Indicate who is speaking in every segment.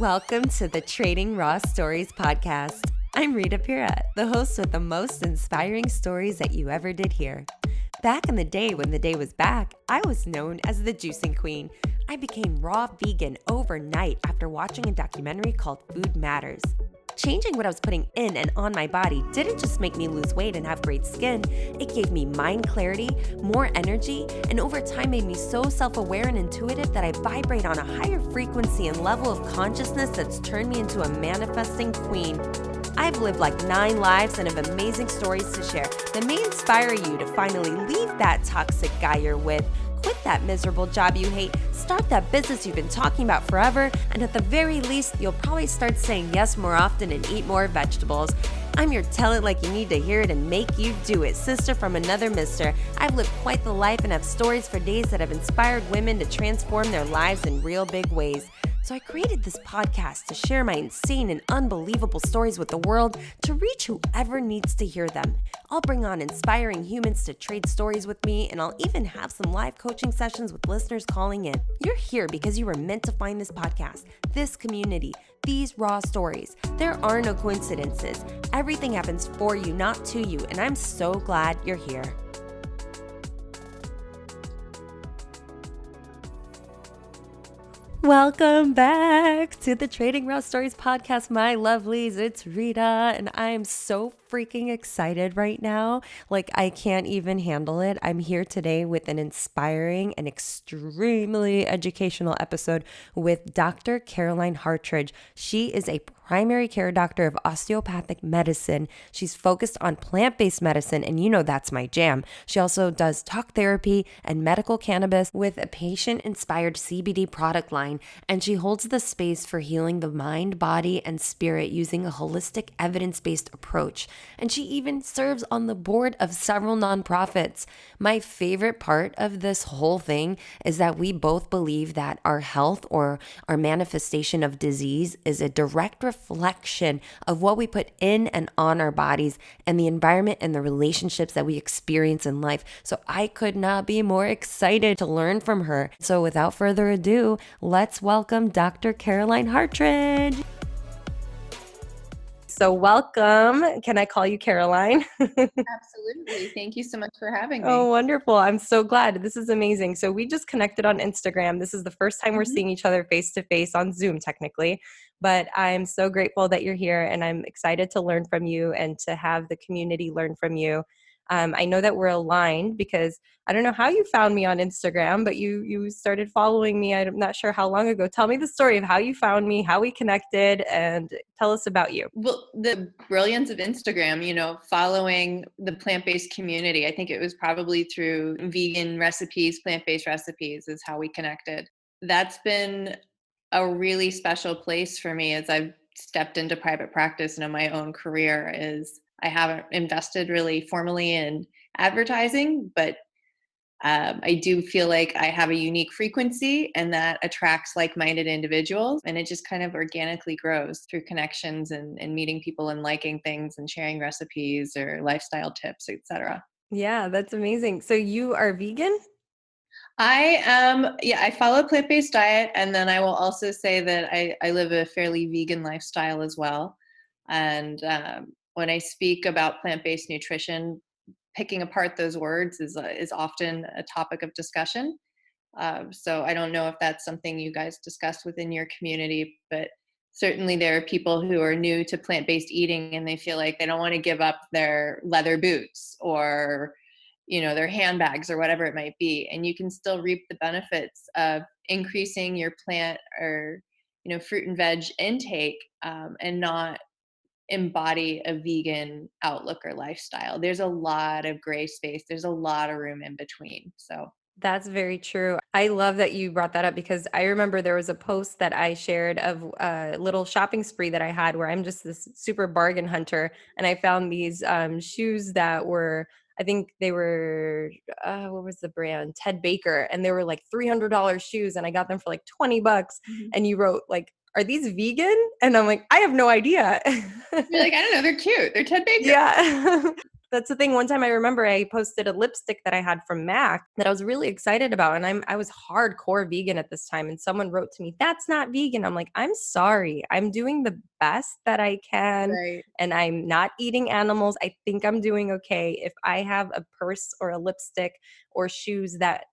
Speaker 1: Welcome to the Trading Raw Stories podcast. I'm Rita, the host with the most inspiring stories that you ever did hear. Back in the day when the day was back, I was known as the juicing queen. I became raw vegan overnight after watching a documentary called Food Matters. Changing what I was putting in and on my body didn't just make me lose weight and have great skin, it gave me mind clarity, more energy, and over time made me so self-aware and intuitive that I vibrate on a higher frequency and level of consciousness that's turned me into a manifesting queen. I've lived like 9 lives and have amazing stories to share that may inspire you to finally leave that toxic guy you're with, quit that miserable job you hate, start that business you've been talking about forever, and at the very least, you'll probably start saying yes more often and eat more vegetables. I'm your tell it like you need to hear it and make you do it, sister from another mister. I've lived quite the life and have stories for days that have inspired women to transform their lives in real big ways. So I created this podcast to share my insane and unbelievable stories with the world to reach whoever needs to hear them. I'll bring on inspiring humans to trade stories with me, and I'll even have some live coaching sessions with listeners calling in. You're here because you were meant to find this podcast, this community, these raw stories. There are no coincidences. Everything happens for you, not to you, and I'm so glad you're here. Welcome back to the Trading Raw Stories podcast, my lovelies. It's Rita, and I am so freaking excited right now. Like, I can't even handle it. I'm here today with an inspiring and extremely educational episode with Dr. Caroline Hartridge. She is a primary care doctor of osteopathic medicine. She's focused on plant-based medicine, and you know that's my jam. She also does talk therapy and medical cannabis with a patient-inspired CBD product line, and she holds the space for healing the mind, body, and spirit using a holistic, evidence-based approach. And she even serves on the board of several nonprofits. My favorite part of this whole thing is that we both believe that our health or our manifestation of disease is a direct reflection of what we put in and on our bodies and the environment and the relationships that we experience in life. So I could not be more excited to learn from her. So without further ado, let's welcome Dr. Caroline Hartridge. So welcome. Can I call you Caroline?
Speaker 2: Absolutely. Thank you so much for having me.
Speaker 1: Oh, wonderful. I'm so glad. This is amazing. So we just connected on Instagram. This is the first time we're seeing each other face to face on Zoom, technically. But I'm so grateful that you're here, and I'm excited to learn from you and to have the community learn from you. I know that we're aligned because I don't know how you found me on Instagram, but you started following me. I'm not sure how long ago. Tell me the story of how you found me, how we connected, and tell us about you.
Speaker 2: Well, the brilliance of Instagram, following the plant-based community. I think it was probably through vegan recipes, plant-based recipes is how we connected. That's been a really special place for me as I've stepped into private practice and in my own career. Is I haven't invested really formally in advertising, but I do feel like I have a unique frequency and that attracts like-minded individuals, and it just kind of organically grows through connections and meeting people and liking things and sharing recipes or lifestyle tips, etc.
Speaker 1: Yeah, that's amazing. So you are vegan?
Speaker 2: I follow a plant-based diet, and then I will also say that I live a fairly vegan lifestyle as well. And when I speak about plant-based nutrition, picking apart those words is often a topic of discussion. So I don't know if that's something you guys discussed within your community, but certainly there are people who are new to plant-based eating and they feel like they don't want to give up their leather boots or their handbags or whatever it might be, and you can still reap the benefits of increasing your plant or fruit and veg intake, and not embody a vegan outlook or lifestyle. There's a lot of gray space. There's a lot of room in between. So
Speaker 1: that's very true. I love that you brought that up because I remember there was a post that I shared of a little shopping spree that I had where I'm just this super bargain hunter, and I found these shoes that were, I think they were, what was the brand? Ted Baker, and they were like $300 shoes, and I got them for like $20. And you wrote like, are these vegan? And I'm like, I have no idea.
Speaker 2: You're like, I don't know, they're cute. They're Ted Baker.
Speaker 1: Yeah. That's the thing. One time I remember I posted a lipstick that I had from MAC that I was really excited about. And I was hardcore vegan at this time. And someone wrote to me, "That's not vegan." I'm like, "I'm sorry. I'm doing the best that I can.
Speaker 2: Right.
Speaker 1: And I'm not eating animals. I think I'm doing okay. If I have a purse or a lipstick or shoes that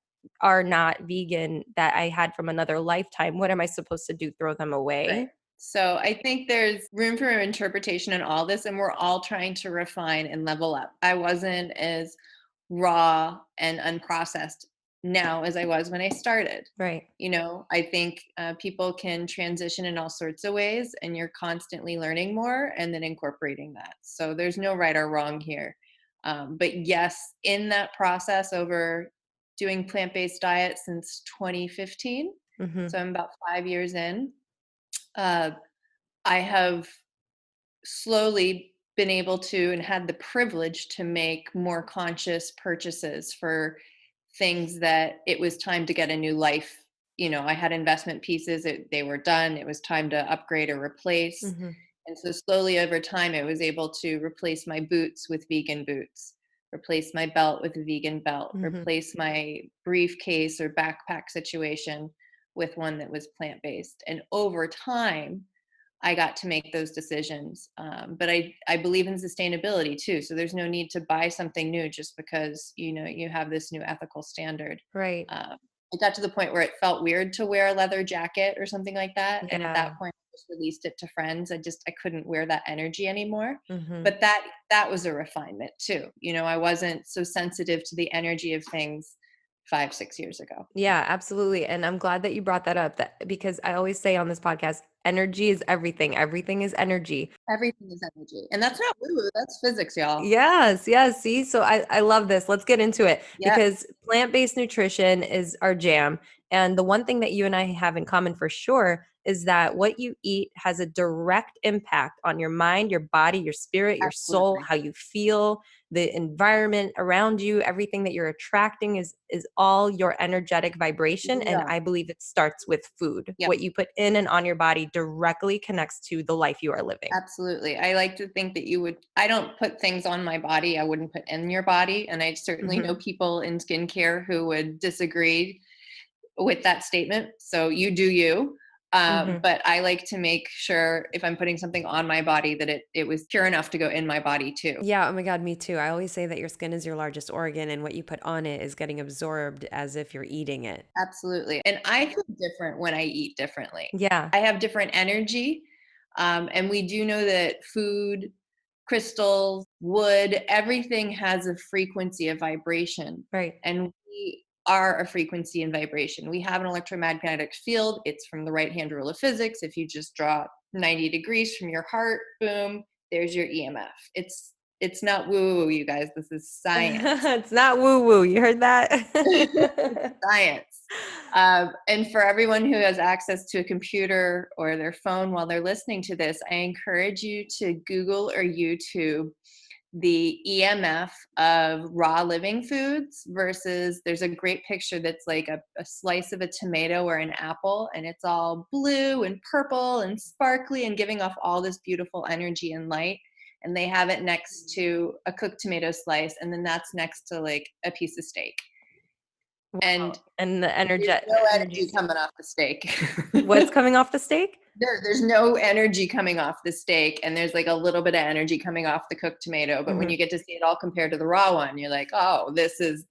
Speaker 1: are not vegan that I had from another lifetime, what am I supposed to do? Throw them away?"
Speaker 2: Right. So I think there's room for interpretation in all this, and we're all trying to refine and level up. I wasn't as raw and unprocessed now as I was when I started.
Speaker 1: Right.
Speaker 2: I think people can transition in all sorts of ways, and you're constantly learning more and then incorporating that. So there's no right or wrong here. But yes, in that process over doing plant based diet since 2015,
Speaker 1: Mm-hmm.
Speaker 2: so I'm about 5 years in, uh, I have slowly been able to and had the privilege to make more conscious purchases for things that it was time to get a new life. I had investment pieces, they were done. It was time to upgrade or replace.
Speaker 1: Mm-hmm.
Speaker 2: And so slowly over time, I was able to replace my boots with vegan boots, replace my belt with a vegan belt,
Speaker 1: Mm-hmm.
Speaker 2: replace my briefcase or backpack situation with one that was plant based. And over time, I got to make those decisions. But I believe in sustainability too. So there's no need to buy something new just because you have this new ethical standard.
Speaker 1: Right.
Speaker 2: It got to the point where it felt weird to wear a leather jacket or something like that. And at
Speaker 1: Yeah.
Speaker 2: that point, I just released it to friends. I couldn't wear that energy anymore.
Speaker 1: Mm-hmm.
Speaker 2: But that was a refinement too. I wasn't so sensitive to the energy of things 5, 6 years ago.
Speaker 1: Yeah, absolutely. And I'm glad that you brought that up because I always say on this podcast, energy is everything. Everything is energy.
Speaker 2: Everything is energy, and that's not woo-woo. That's physics, y'all.
Speaker 1: Yes, yes. See, so I love this. Let's get into it
Speaker 2: Yes.
Speaker 1: because plant-based nutrition is our jam. And the one thing that you and I have in common for sure is that what you eat has a direct impact on your mind, your body, your spirit, your soul,
Speaker 2: Absolutely.
Speaker 1: how you feel, the environment around you, everything that you're attracting is all your energetic vibration. And
Speaker 2: Yeah.
Speaker 1: I believe it starts with food.
Speaker 2: Yep.
Speaker 1: What you put in and on your body directly connects to the life you are living.
Speaker 2: Absolutely. I like to think that I don't put things on my body I wouldn't put in your body. And I certainly know
Speaker 1: Mhm.
Speaker 2: people in skincare who would disagree with that statement. So you do you.
Speaker 1: Mhm.
Speaker 2: But I like to make sure if I'm putting something on my body that it was pure enough to go in my body too.
Speaker 1: Yeah, oh my God, me too. I always say that your skin is your largest organ and what you put on it is getting absorbed as if you're eating it.
Speaker 2: Absolutely. And I feel different when I eat differently.
Speaker 1: Yeah,
Speaker 2: I have different energy. And we do know that food, crystals, wood, everything has a frequency of vibration.
Speaker 1: right.
Speaker 2: And we are a frequency and vibration. We have an electromagnetic field. It's from the right hand rule of physics. If you just draw 90 degrees from your heart, boom, there's your EMF. It's not woo woo, you guys. This is science.
Speaker 1: It's not woo woo. You heard
Speaker 2: It's
Speaker 1: that?
Speaker 2: science. And for everyone who has access to a computer or their phone while they're listening to this, I encourage you to Google or YouTube the EMF of raw living foods versus there's a great picture that's like a slice of a tomato or an apple, and it's all blue and purple and sparkly and giving off all this beautiful energy and light. And they have it next to a cooked tomato slice, and then that's next to like a piece of steak. And
Speaker 1: And the
Speaker 2: there's
Speaker 1: energy,
Speaker 2: no energy
Speaker 1: energies.
Speaker 2: coming off the steak.
Speaker 1: What's coming off the steak?
Speaker 2: There's no energy coming off the steak, and there's like a little bit of energy coming off the cooked tomato. But when
Speaker 1: Mhm.
Speaker 2: you get to see it all compared to the raw one, you're like, oh, this is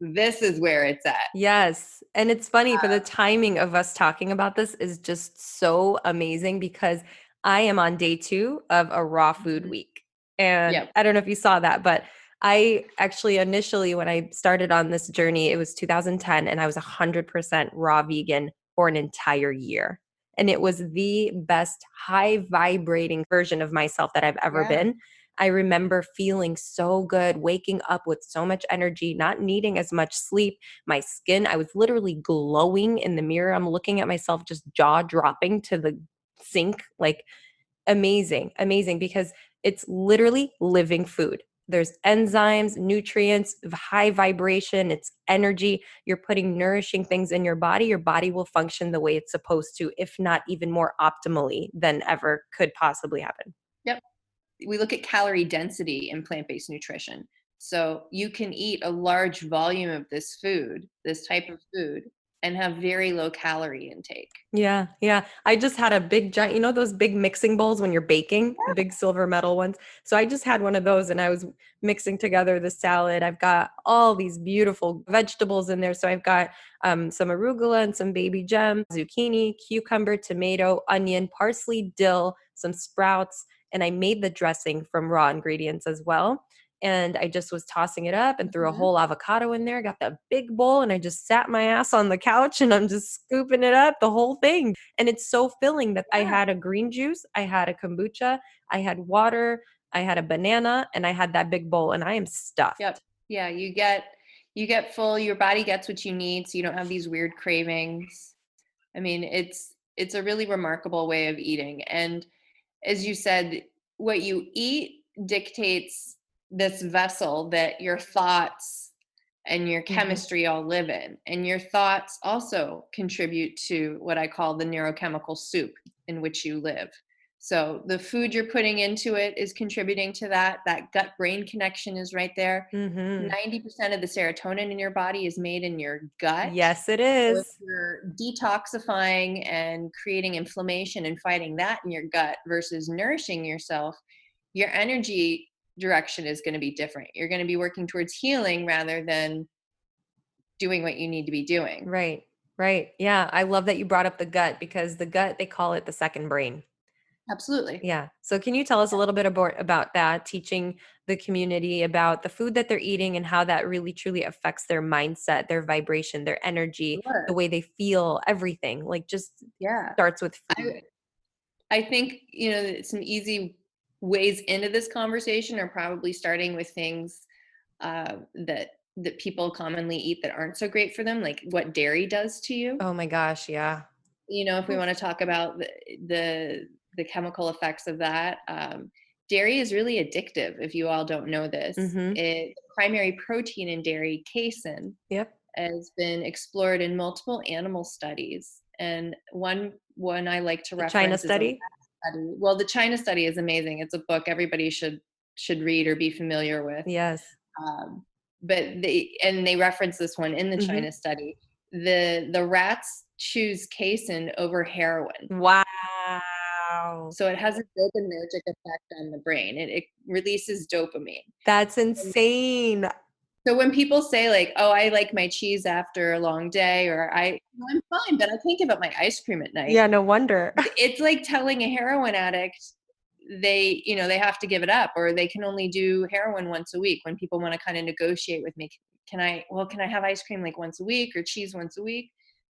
Speaker 2: where it's at.
Speaker 1: Yes. And it's funny for the timing of us talking about this is just so amazing because I am on day 2 of a raw food
Speaker 2: Mhm.
Speaker 1: week. And
Speaker 2: Yep.
Speaker 1: I don't know if you saw that, but I actually initially, when I started on this journey, it was 2010 and I was 100% raw vegan for an entire year. And it was the best high vibrating version of myself that I've ever
Speaker 2: Yeah.
Speaker 1: been. I remember feeling so good, waking up with so much energy, not needing as much sleep. My skin, I was literally glowing in the mirror. I'm looking at myself just jaw dropping to the sink. Like amazing, amazing because it's literally living food. There's enzymes, nutrients, high vibration, it's energy. You're putting nourishing things in your body will function the way it's supposed to, if not even more optimally than ever could possibly happen.
Speaker 2: Yep. We look at calorie density in plant-based nutrition. So you can eat a large volume of this food, this type of food, and have very low calorie intake.
Speaker 1: Yeah, yeah. I just had a big giant, those big mixing bowls when you're baking, the big silver metal ones. So I just had one of those and I was mixing together the salad. I've got all these beautiful vegetables in there. So I've got some arugula and some baby gem, zucchini, cucumber, tomato, onion, parsley, dill, some sprouts, and I made the dressing from raw ingredients as well. And I just was tossing it up and threw a
Speaker 2: Mhm.
Speaker 1: whole avocado in there, got that big bowl, and I just sat my ass on the couch and I'm just scooping it up, the whole thing. And it's so filling that I
Speaker 2: Yeah.
Speaker 1: had a green juice, I had a kombucha, I had water, I had a banana, and I had that big bowl, and I am
Speaker 2: Yep.
Speaker 1: stuffed.
Speaker 2: Yeah, you get full, your body gets what you need so you don't have these weird cravings. I mean, it's a really remarkable way of eating. And as you said, what you eat dictates this vessel that your thoughts and your
Speaker 1: Mhm.
Speaker 2: chemistry all live in. And your thoughts also contribute to what I call the neurochemical soup in which you live. So the food you're putting into it is contributing to that. That gut brain connection is right there.
Speaker 1: Mhm.
Speaker 2: 90% of the serotonin in your body is made in your gut.
Speaker 1: Yes, it
Speaker 2: So if
Speaker 1: is.
Speaker 2: you're detoxifying and creating inflammation and fighting that in your gut versus nourishing yourself, your energy direction is going to be different. You're going to be working towards healing rather than doing what you need to be doing.
Speaker 1: Right. Right. Yeah, I love that you brought up the gut because the gut, they call it the second brain.
Speaker 2: Absolutely.
Speaker 1: Yeah. So can you tell us a little bit about that, teaching the community about the food that they're eating and how that really truly affects their mindset, their vibration, their energy, the
Speaker 2: Sure.
Speaker 1: way they feel, everything. Like just
Speaker 2: Yeah.
Speaker 1: starts with food.
Speaker 2: I think, some easy ways into this conversation are probably starting with things that people commonly eat that aren't so great for them, like what dairy does to you.
Speaker 1: Oh my gosh, yeah.
Speaker 2: If we
Speaker 1: Oof.
Speaker 2: want to talk about the chemical effects of that, dairy is really addictive. If you all don't know this,
Speaker 1: Mhm.
Speaker 2: the primary protein in dairy, casein,
Speaker 1: Yep.
Speaker 2: has been explored in multiple animal studies. And one I like to
Speaker 1: The China
Speaker 2: reference is a rat
Speaker 1: study?
Speaker 2: study. Well, the China study is amazing. It's a book everybody should read or be familiar with.
Speaker 1: Yes.
Speaker 2: Um, but they reference this one in the
Speaker 1: Mhm.
Speaker 2: China study. The rats choose casein over heroin.
Speaker 1: Wow.
Speaker 2: So it has a dopaminergic effect on the brain. It releases dopamine.
Speaker 1: That's insane.
Speaker 2: So when people say like, "Oh, I like my cheese after a long day," or I'm fine, but I can't give up my ice cream at night."
Speaker 1: Yeah, no wonder.
Speaker 2: It's like telling a heroin addict they have to give it up or they can only do heroin once a week when people want to kind of negotiate with me. Can I have ice cream like once a week or cheese once a week?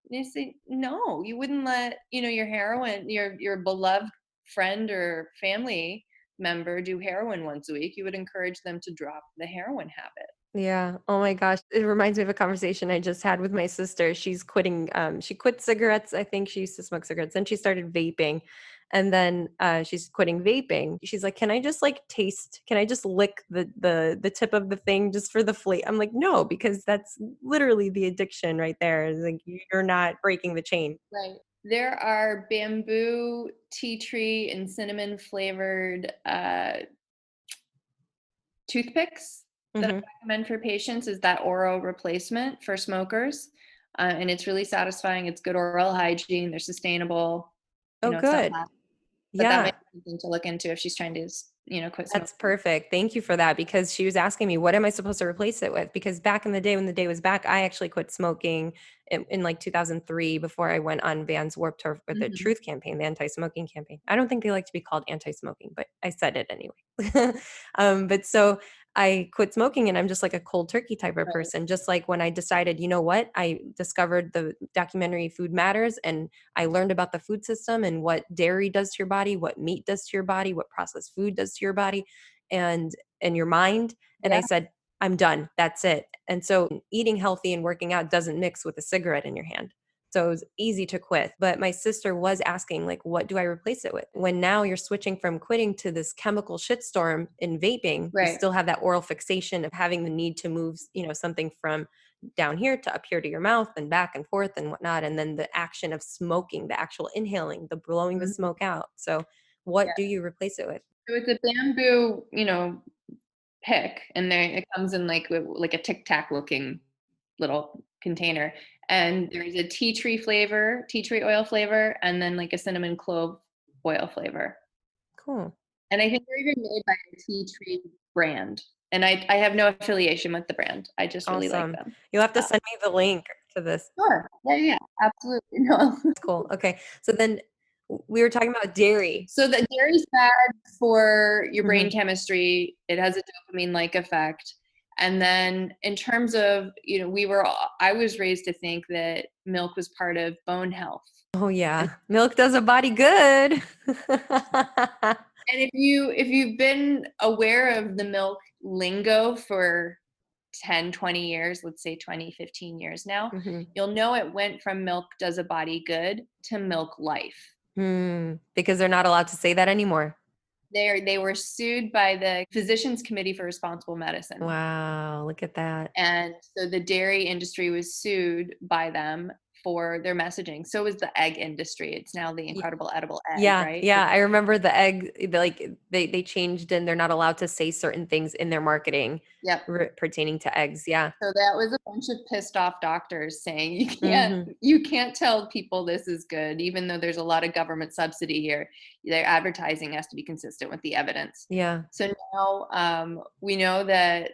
Speaker 2: And they say, "No, you wouldn't let, your heroin, your beloved friend or family member do heroin once a week. You would encourage them to drop the heroin habit."
Speaker 1: Yeah. Oh my gosh. It reminds me of a conversation I just had with my sister. She's quitting, she quit cigarettes. I think she used to smoke cigarettes. Then she started vaping. And then she's quitting vaping. She's like, can I just like taste, can I just lick the tip of the thing just for the flavor? I'm like, no, because that's literally the addiction right there. It's like you're not breaking the chain.
Speaker 2: Right. There are bamboo, tea tree, and cinnamon flavored toothpicks that I
Speaker 1: Hmm.
Speaker 2: recommend for patients is that oral replacement for smokers. And it's really satisfying. It's good oral hygiene. They're sustainable.
Speaker 1: Oh,
Speaker 2: It's not
Speaker 1: good.
Speaker 2: plastic, but that
Speaker 1: Yeah.
Speaker 2: might be something to look into if she's trying to, quit smoking.
Speaker 1: That's perfect. Thank you for that because she was asking me, what am I supposed to replace it with? Because back in the day when the day was back, I actually quit smoking in like 2003 before I went on Van's Warped Tour with the
Speaker 2: Mhm.
Speaker 1: Truth campaign, the anti-smoking campaign. I don't think they like to be called anti-smoking, but I said it anyway. But so I quit smoking and I'm just like a cold turkey type of
Speaker 2: Right.
Speaker 1: person. Just like when I decided, you know what, I discovered the documentary Food Matters and I learned about the food system and what dairy does to your body, what meat does to your body, what processed food does to your body and your mind. And I
Speaker 2: Yeah.
Speaker 1: said, I'm done. That's it. And so eating healthy and working out doesn't mix with a cigarette in your hand. So it was easy to quit. But my sister was asking, like, what do I replace it with? When now you're switching from quitting to this chemical shitstorm in vaping, you
Speaker 2: Right.
Speaker 1: still have that oral fixation of having the need to move, something from down here to up here to your mouth and back and forth and whatnot. And then the action of smoking, the actual inhaling, the blowing the
Speaker 2: Mhm.
Speaker 1: smoke out. So
Speaker 2: Yeah.
Speaker 1: what do you replace it with?
Speaker 2: So it's a bamboo, pick, and there it comes in like a Tic Tac looking little container. And there's a tea tree oil flavor, and then like a cinnamon clove oil flavor.
Speaker 1: Cool.
Speaker 2: And I think they're even made by a tea tree brand. And I have no affiliation with the brand. I just really like
Speaker 1: Awesome.
Speaker 2: them.
Speaker 1: You'll have to send me the link to this.
Speaker 2: Sure. Yeah, yeah, absolutely. No.
Speaker 1: Cool. Okay. So then we were talking about dairy.
Speaker 2: So the dairy's bad for your brain
Speaker 1: Mhm.
Speaker 2: chemistry. It has a dopamine-like effect. And then in terms of, I was raised to think that milk was part of bone health.
Speaker 1: Oh yeah. Milk does a body good.
Speaker 2: And if you've been aware of the milk lingo for 10, 20 years, let's say 20, 15 years now,
Speaker 1: Mhm.
Speaker 2: you'll know it went from milk does a body good to milk life.
Speaker 1: Because they're not allowed to say that anymore.
Speaker 2: They were sued by the Physicians Committee for Responsible Medicine.
Speaker 1: Wow, look at that.
Speaker 2: And so the dairy industry was sued by them for their messaging. So was the egg industry. It's now the incredible edible egg,
Speaker 1: Yeah,
Speaker 2: right?
Speaker 1: yeah. I remember the egg, like they changed and they're not allowed to say certain things in their marketing
Speaker 2: Yep.
Speaker 1: pertaining to eggs. Yeah.
Speaker 2: So that was a bunch of pissed off doctors saying
Speaker 1: Hmm.
Speaker 2: you can't tell people this is good, even though there's a lot of government subsidy here. Their advertising has to be consistent with the evidence.
Speaker 1: Yeah.
Speaker 2: So now we know that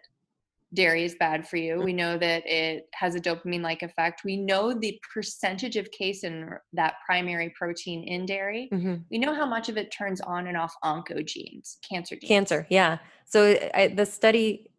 Speaker 2: dairy is bad for you.
Speaker 1: Mm.
Speaker 2: We know that it has a dopamine-like effect. We know the percentage of casein, that primary protein in dairy.
Speaker 1: Mhm.
Speaker 2: We know how much of it turns on and off oncogenes, cancer genes.
Speaker 1: Cancer, yeah. So the study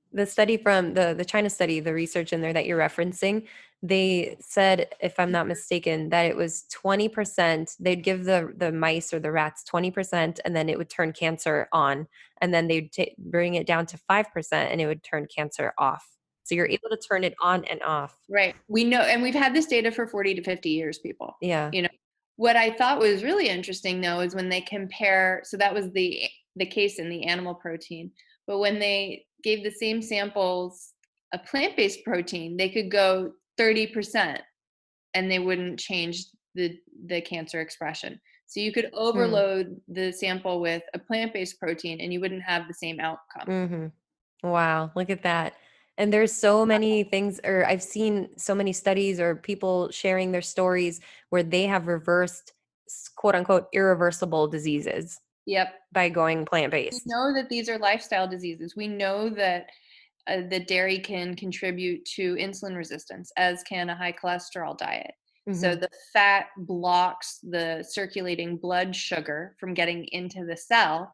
Speaker 1: from the China study, the research in there that you're referencing, they said, if I'm not mistaken, that it was 20%. They'd give the mice or the rats 20%, and then it would turn cancer on, and then they'd bring it down to 5%, and it would turn cancer off. So you're able to turn it on and off.
Speaker 2: Right. We know, and we've had this data for 40 to 50 years, people.
Speaker 1: Yeah.
Speaker 2: You know, what I thought was really interesting though is when they compare, so that was the case in the animal protein, but when they gave the same samples a plant-based protein, they could go 30% and they wouldn't change the cancer expression. So you could
Speaker 1: Mm.
Speaker 2: overload the sample with a plant-based protein and you wouldn't have the same outcome.
Speaker 1: Mhm. Wow, look at that. And there's so many things, or I've seen so many studies or people sharing their stories where they have reversed quote unquote irreversible diseases
Speaker 2: Yep.
Speaker 1: by going
Speaker 2: We
Speaker 1: plant-based.
Speaker 2: know that these are lifestyle diseases. We know that the dairy can contribute to insulin resistance, as can a high cholesterol diet. So
Speaker 1: Mhm.
Speaker 2: the fat blocks the circulating blood sugar from getting into the cell,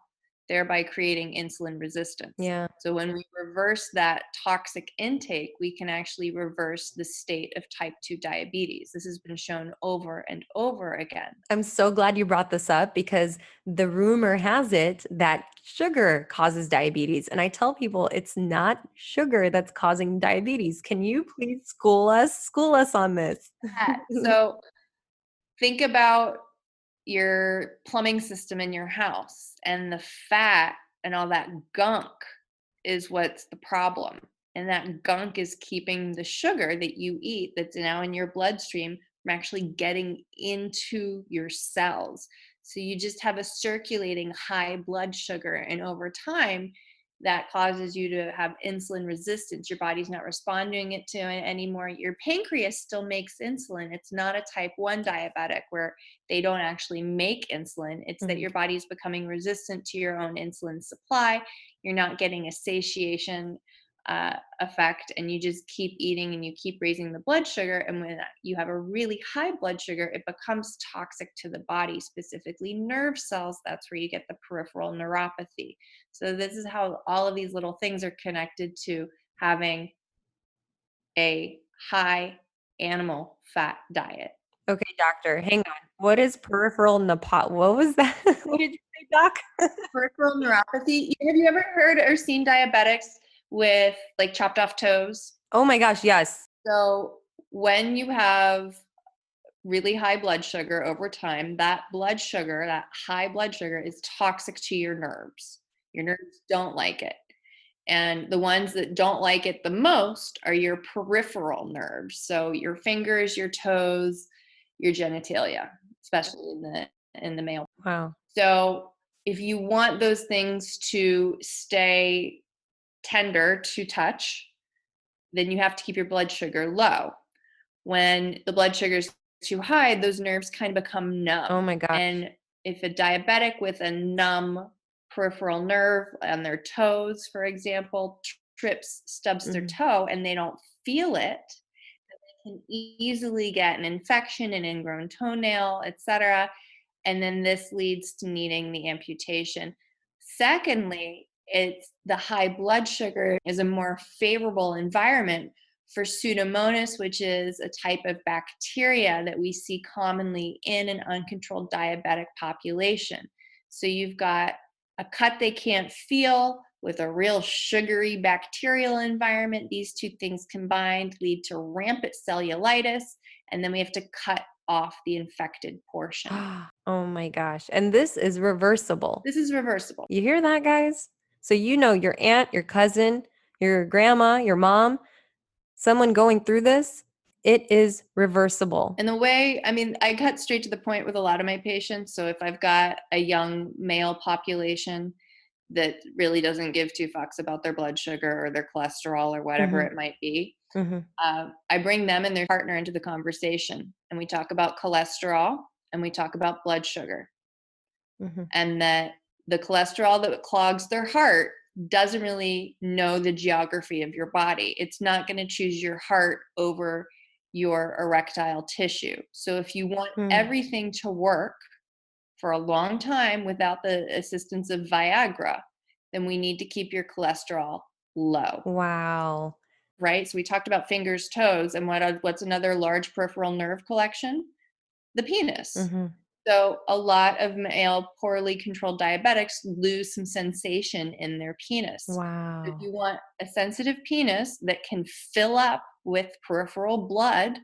Speaker 2: thereby creating insulin resistance.
Speaker 1: Yeah.
Speaker 2: So when we reverse that toxic intake, we can actually reverse the state of type 2 diabetes. This has been shown over and over again.
Speaker 1: I'm so glad you brought this up because the rumor has it that sugar causes diabetes. And I tell people it's not sugar that's causing diabetes. Can you please school us on this?
Speaker 2: So think about your plumbing system in your house, and the fat and all that gunk is what's the problem. And that gunk is keeping the sugar that you eat that's now in your bloodstream from actually getting into your cells. So you just have a circulating high blood sugar, and over time that causes you to have insulin resistance. Your body's not responding it to it anymore. Your pancreas still makes insulin. It's not a type 1 diabetic where they don't actually make insulin. It's that
Speaker 1: Mhm.
Speaker 2: your body's becoming resistant to your own insulin supply. You're not getting a satiation effect, and you just keep eating and you keep raising the blood sugar. And when you have a really high blood sugar, it becomes toxic to the body, specifically nerve cells. That's where you get the peripheral neuropathy. So this is how all of these little things are connected to having a high animal fat diet.
Speaker 1: Okay, doctor, hang on. What is peripheral nepo what was that? What did you say, doc?
Speaker 2: Peripheral neuropathy. Have you ever heard or seen diabetics with like chopped off toes?
Speaker 1: Oh my gosh, yes.
Speaker 2: So when you have really high blood sugar over time, that blood sugar, that high blood sugar is toxic to your nerves. Your nerves don't like it. And the ones that don't like it the most are your peripheral nerves. So your fingers, your toes, your genitalia, especially in the male.
Speaker 1: Wow.
Speaker 2: So if you want those things to stay tender to touch, then you have to keep your blood sugar low. When the blood sugar is too high, those nerves kind of become
Speaker 1: Oh
Speaker 2: numb.
Speaker 1: my gosh.
Speaker 2: And if a diabetic with a numb peripheral nerve on their toes, for example, trips, stubs their
Speaker 1: Mhm.
Speaker 2: toe and they don't feel it, they can easily get an infection, an ingrown toenail, etc. And then this leads to needing the amputation. Secondly, it's the high blood sugar is a more favorable environment for Pseudomonas, which is a type of bacteria that we see commonly in an uncontrolled diabetic population. So you've got a cut they can't feel with a real sugary bacterial environment. These two things combined lead to rampant cellulitis, and then we have to cut off the infected portion.
Speaker 1: Oh my gosh. And this is reversible.
Speaker 2: This is reversible.
Speaker 1: You hear that, guys? So you know your aunt, your cousin, your grandma, your mom, someone going through this, it is reversible.
Speaker 2: And the way, I mean, I cut straight to the point with a lot of my patients. So if I've got a young male population that really doesn't give two fucks about their blood sugar or their cholesterol or whatever
Speaker 1: Mhm.
Speaker 2: it might be,
Speaker 1: Mhm.
Speaker 2: I bring them and their partner into the conversation. And we talk about cholesterol and we talk about blood sugar.
Speaker 1: Mhm.
Speaker 2: And that the cholesterol that clogs their heart doesn't really know the geography of your body. It's not going to choose your heart over your erectile tissue. So if you want
Speaker 1: Mm.
Speaker 2: everything to work for a long time without the assistance of Viagra, then we need to keep your cholesterol low.
Speaker 1: Wow.
Speaker 2: Right? So we talked about fingers, toes, and what's another large peripheral nerve collection? The penis.
Speaker 1: Mhm.
Speaker 2: So a lot of male poorly controlled diabetics lose some sensation in their penis. If
Speaker 1: Wow.
Speaker 2: you want a sensitive penis that can fill up with peripheral blood,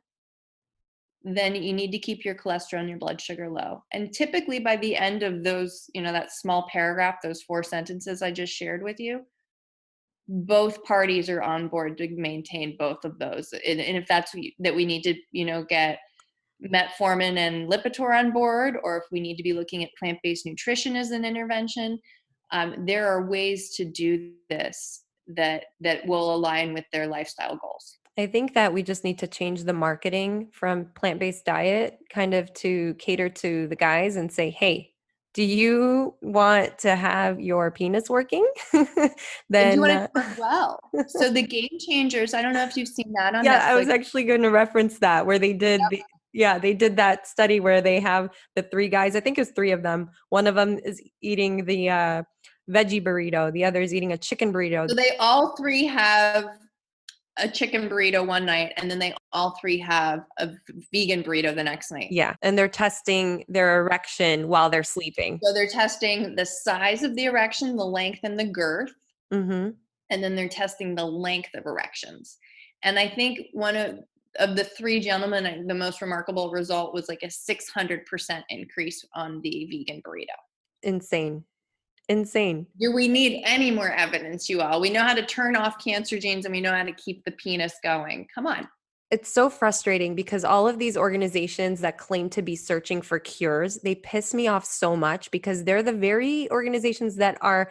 Speaker 2: then you need to keep your cholesterol and your blood sugar low. And typically by the end of those, that small paragraph, those 4 sentences I just shared with you, both parties are on board to maintain both of those. And if that's that we need to, get metformin and Lipitor on board, or if we need to be looking at plant-based nutrition as an intervention, there are ways to do this that will align with their lifestyle goals.
Speaker 1: I think that we just need to change the marketing from plant-based diet kind of to cater to the guys and say, "Hey, do you want to have your penis working?"
Speaker 2: And do you
Speaker 1: Then
Speaker 2: want it to work well? So the Game Changers, I don't know if you've seen that on
Speaker 1: yeah, I
Speaker 2: Netflix.
Speaker 1: was actually going to reference that where they did they did that study where they have the 3 guys, I think it was 3 of them. One of them is eating the veggie burrito, the other is eating a chicken burrito.
Speaker 2: So they all 3 have a chicken burrito one night, and then they all 3 have a vegan burrito the next night.
Speaker 1: Yeah, and they're testing their erection while they're sleeping.
Speaker 2: So they're testing the size of the erection, the length, and the girth.
Speaker 1: Mhm.
Speaker 2: And then they're testing the length of erections. And I think one of the 3 gentlemen, the most remarkable result was like a 600% increase on the vegan burrito.
Speaker 1: Insane. Insane.
Speaker 2: Do we need any more evidence, you all? We know how to turn off cancer genes and we know how to keep the penis going. Come on.
Speaker 1: It's so frustrating because all of these organizations that claim to be searching for cures, they piss me off so much because they're the very organizations that are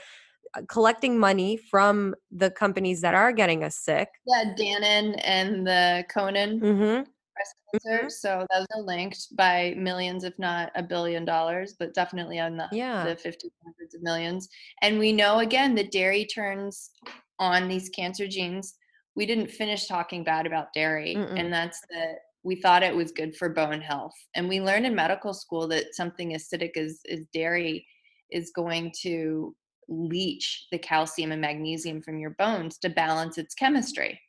Speaker 1: collecting money from the companies that are getting us sick.
Speaker 2: Yeah, Dannon and the Conan
Speaker 1: Mhm.
Speaker 2: breast cancer.
Speaker 1: Mhm.
Speaker 2: So those are linked by millions, if not $1 billion, but definitely on
Speaker 1: Yeah.
Speaker 2: the 50 hundreds of millions. And we know again that dairy turns on these cancer genes. We didn't finish talking bad about dairy,
Speaker 1: Mm-mm.
Speaker 2: and that's that we thought it was good for bone health. And we learned in medical school that something acidic as dairy is going to leach the calcium and magnesium from your bones to balance its chemistry.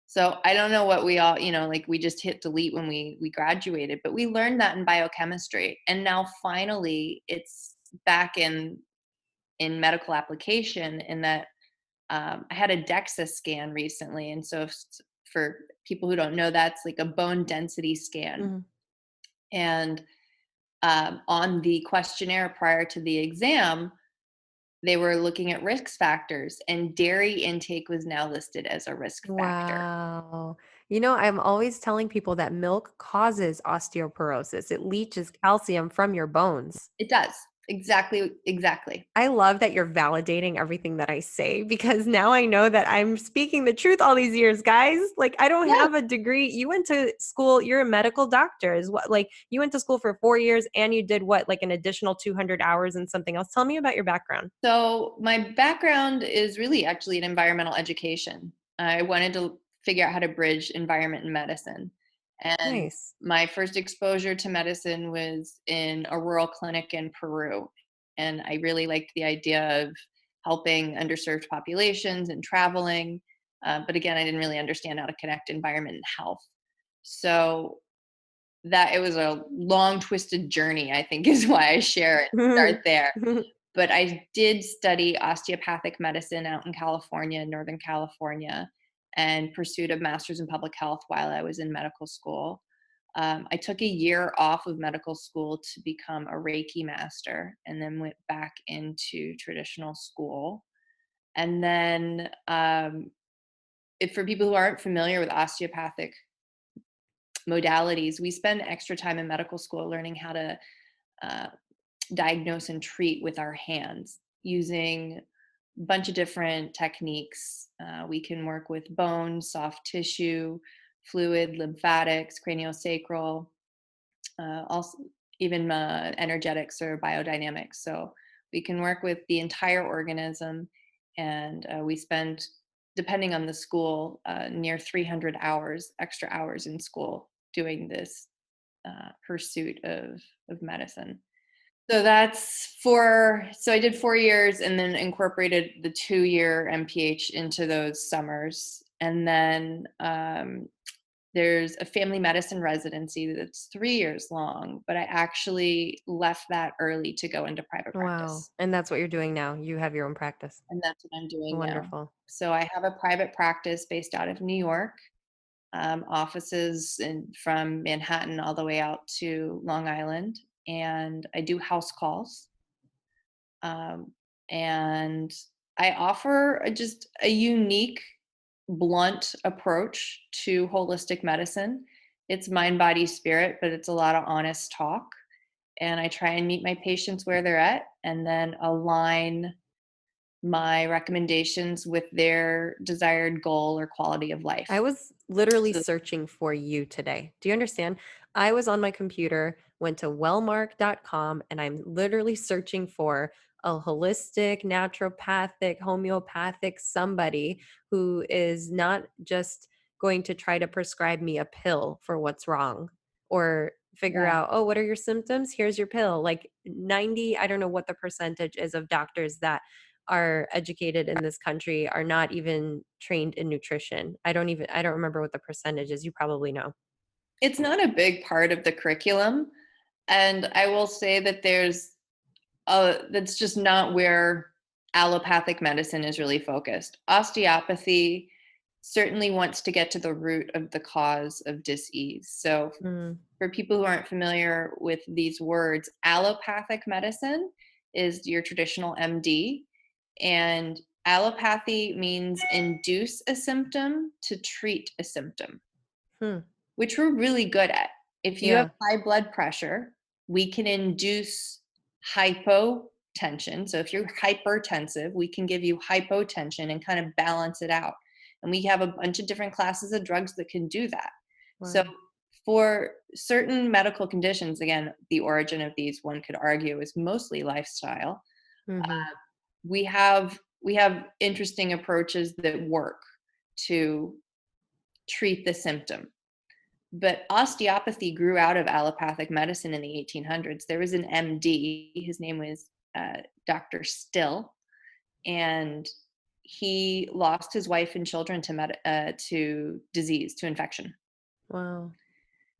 Speaker 2: So I don't know what we all, like we just hit delete when we graduated, but we learned that in biochemistry. And now finally it's back in medical application in that I had a DEXA scan recently. And so for people who don't know, that's like a bone density scan.
Speaker 1: Mhm.
Speaker 2: And on the questionnaire prior to the exam, they were looking at risk factors, and dairy intake was now listed as a risk factor.
Speaker 1: Wow. I'm always telling people that milk causes osteoporosis. It leaches calcium from your bones.
Speaker 2: It does. Exactly, exactly.
Speaker 1: I love that you're validating everything that I say because now I know that I'm speaking the truth all these years, guys. Like I don't
Speaker 2: Yeah.
Speaker 1: have a degree. You went to school, you're a medical doctor is what like you went to school for 4 years and you did what like an additional 200 hours and something else. Tell me about your background.
Speaker 2: So my background is really actually in environmental education. I wanted to figure out how to bridge environment and medicine. And
Speaker 1: Nice.
Speaker 2: my first exposure to medicine was in a rural clinic in Peru. And I really liked the idea of helping underserved populations and traveling. But again, I didn't really understand how to connect environment and health. So that it was a long, twisted journey, I think is why I share it, start there. But I did study osteopathic medicine out in California, Northern California, and pursued a master's in public health while I was in medical school. I took a year off of medical school to become a Reiki master and then went back into traditional school. And then, for people who aren't familiar with osteopathic modalities, we spend extra time in medical school learning how to uh, diagnose and treat with our hands using a bunch of different techniques. We can work with bone, soft tissue, fluid, lymphatics, craniosacral, also even energetics or biodynamics. So we can work with the entire organism, and we spend, depending on the school, near 300 hours, extra hours in school doing this pursuit of medicine. So so I did 4 years and then incorporated the 2 year MPH into those summers. And then there's a family medicine residency that's 3 years long, but I actually left that early to go into private
Speaker 1: Wow.
Speaker 2: practice.
Speaker 1: And that's what you're doing now. You have your own practice.
Speaker 2: And that's what I'm doing now.
Speaker 1: Wonderful.
Speaker 2: So I have a private practice based out of New York, offices from Manhattan all the way out to Long Island. And I do house calls. Um, and I offer just a unique, blunt approach to holistic medicine. It's mind, body, spirit, but it's a lot of honest talk. And I try and meet my patients where they're at and then align my recommendations with their desired goal or quality of
Speaker 1: I
Speaker 2: life.
Speaker 1: was literally
Speaker 2: So,
Speaker 1: searching for you today. Do you understand? I was on my computer, went to wellmark.com, and I'm literally searching for a holistic, naturopathic, homeopathic somebody who is not just going to try to prescribe me a pill for what's wrong or figure
Speaker 2: yeah.
Speaker 1: out, oh, what are your symptoms? Here's your pill. Like 90, I don't know what the percentage is of doctors that are educated in this country are not even trained in nutrition. I don't remember what the percentage is. You probably know.
Speaker 2: It's not a big part of the curriculum. And I will say that that's just not where allopathic medicine is really focused. Osteopathy certainly wants to get to the root of the cause of disease. So,
Speaker 1: Mm,
Speaker 2: for people who aren't familiar with these words, allopathic medicine is your traditional MD, and allopathy means induce a symptom to treat a symptom,
Speaker 1: hmm.
Speaker 2: which we're really good at. If you have
Speaker 1: Yeah.
Speaker 2: high blood pressure, we can induce hypotension. So if you're hypertensive, we can give you hypotension and kind of balance it out. And we have a bunch of different classes of drugs that can do that. So
Speaker 1: Wow.
Speaker 2: for certain medical conditions, again, the origin of these, one could argue, is mostly lifestyle.
Speaker 1: Hmm.
Speaker 2: We have interesting approaches that work to treat the symptom. But osteopathy grew out of allopathic medicine in the 1800s. There was an MD, his name was Dr. Still, and he lost his wife and children to disease, to infection.
Speaker 1: Wow.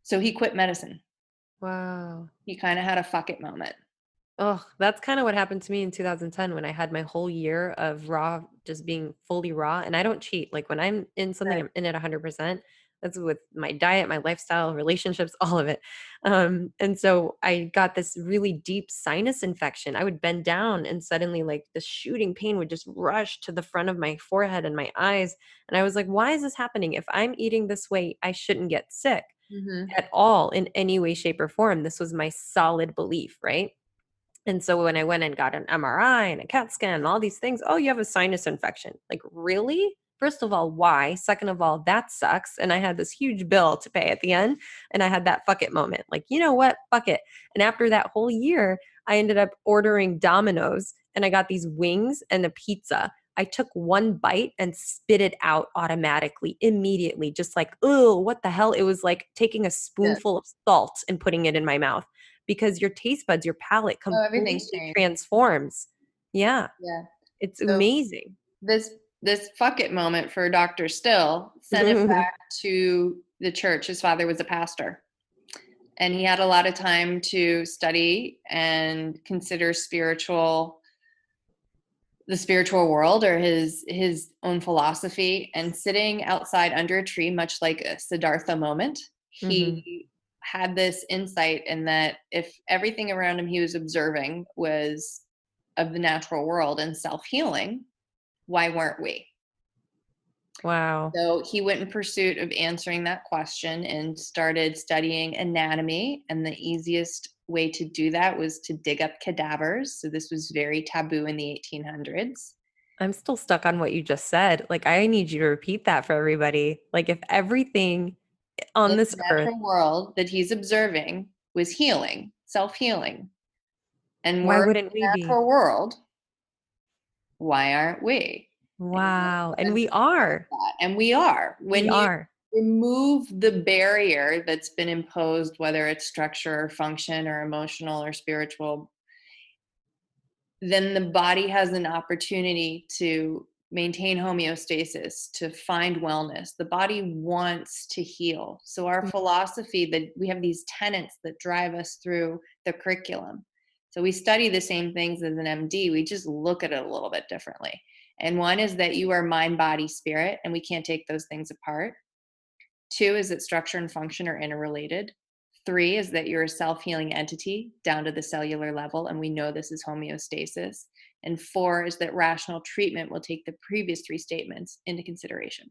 Speaker 2: So he quit medicine.
Speaker 1: Wow.
Speaker 2: He kind of had a fuck it moment.
Speaker 1: Oh, that's kind of what happened to me in 2010 when I had my whole year of raw, just being fully raw. And I don't cheat. Like when I'm in something,
Speaker 2: Right.
Speaker 1: I'm in it 100%. That's with my diet, my lifestyle, relationships, all of it. And so I got this really deep sinus infection. I would bend down and suddenly, like, the shooting pain would just rush to the front of my forehead and my eyes. And I was like, why is this happening? If I'm eating this way, I shouldn't get sick
Speaker 2: Hmm.
Speaker 1: at all in any way, shape, or form. This was my solid belief, right? And so when I went and got an MRI and a CAT scan and all these things, oh, you have a sinus infection. Like, really? First of all, why? Second of all, that sucks. And I had this huge bill to pay at the end. And I had that fuck it moment. Like, you know what? Fuck it. And after that whole year, I ended up ordering Domino's and I got these wings and a pizza. I took one bite and spit it out automatically, immediately, just like, oh, what the hell? It was like taking a
Speaker 2: Yeah.
Speaker 1: spoonful of salt and putting it in my mouth because your taste buds, your palate
Speaker 2: Oh, everything's
Speaker 1: completely
Speaker 2: changed.
Speaker 1: transforms. Yeah,
Speaker 2: Yeah.
Speaker 1: it's
Speaker 2: So
Speaker 1: amazing.
Speaker 2: this fuck it moment for Dr. Still sent him back to the church. His father was a pastor. And he had a lot of time to study and consider the spiritual world or his own philosophy. And sitting outside under a tree, much like a Siddhartha moment,
Speaker 1: Hmm.
Speaker 2: he had this insight in that if everything around him he was observing was of the natural world and self-healing, why weren't we?
Speaker 1: Wow.
Speaker 2: So he went in pursuit of answering that question and started studying anatomy. And the easiest way to do that was to dig up cadavers. So this was very taboo in the 1800s.
Speaker 1: I'm still stuck on what you just said. Like, I need you to repeat that for everybody. Like, if everything on
Speaker 2: In
Speaker 1: this
Speaker 2: the
Speaker 1: earth,
Speaker 2: natural world that he's observing was healing, self-healing. And
Speaker 1: why
Speaker 2: we're in
Speaker 1: wouldn't
Speaker 2: the
Speaker 1: we be?
Speaker 2: natural world, why aren't we? And
Speaker 1: Wow. And
Speaker 2: let's
Speaker 1: we
Speaker 2: address
Speaker 1: are.
Speaker 2: that. And we are.
Speaker 1: We
Speaker 2: When you
Speaker 1: are.
Speaker 2: remove the barrier that's been imposed, whether it's structure or function or emotional or spiritual, then the body has an opportunity to maintain homeostasis, to find wellness. The body wants to heal. So our
Speaker 1: Mm.
Speaker 2: philosophy, that we have these tenets that drive us through the curriculum. So we study the same things as an MD, we just look at it a little bit differently. And one is that you are mind, body, spirit, and we can't take those things apart. Two is that structure and function are interrelated. Three is that you're a self healing entity down to the cellular level, and we know this is homeostasis. And four is that rational treatment will take the previous three statements into consideration.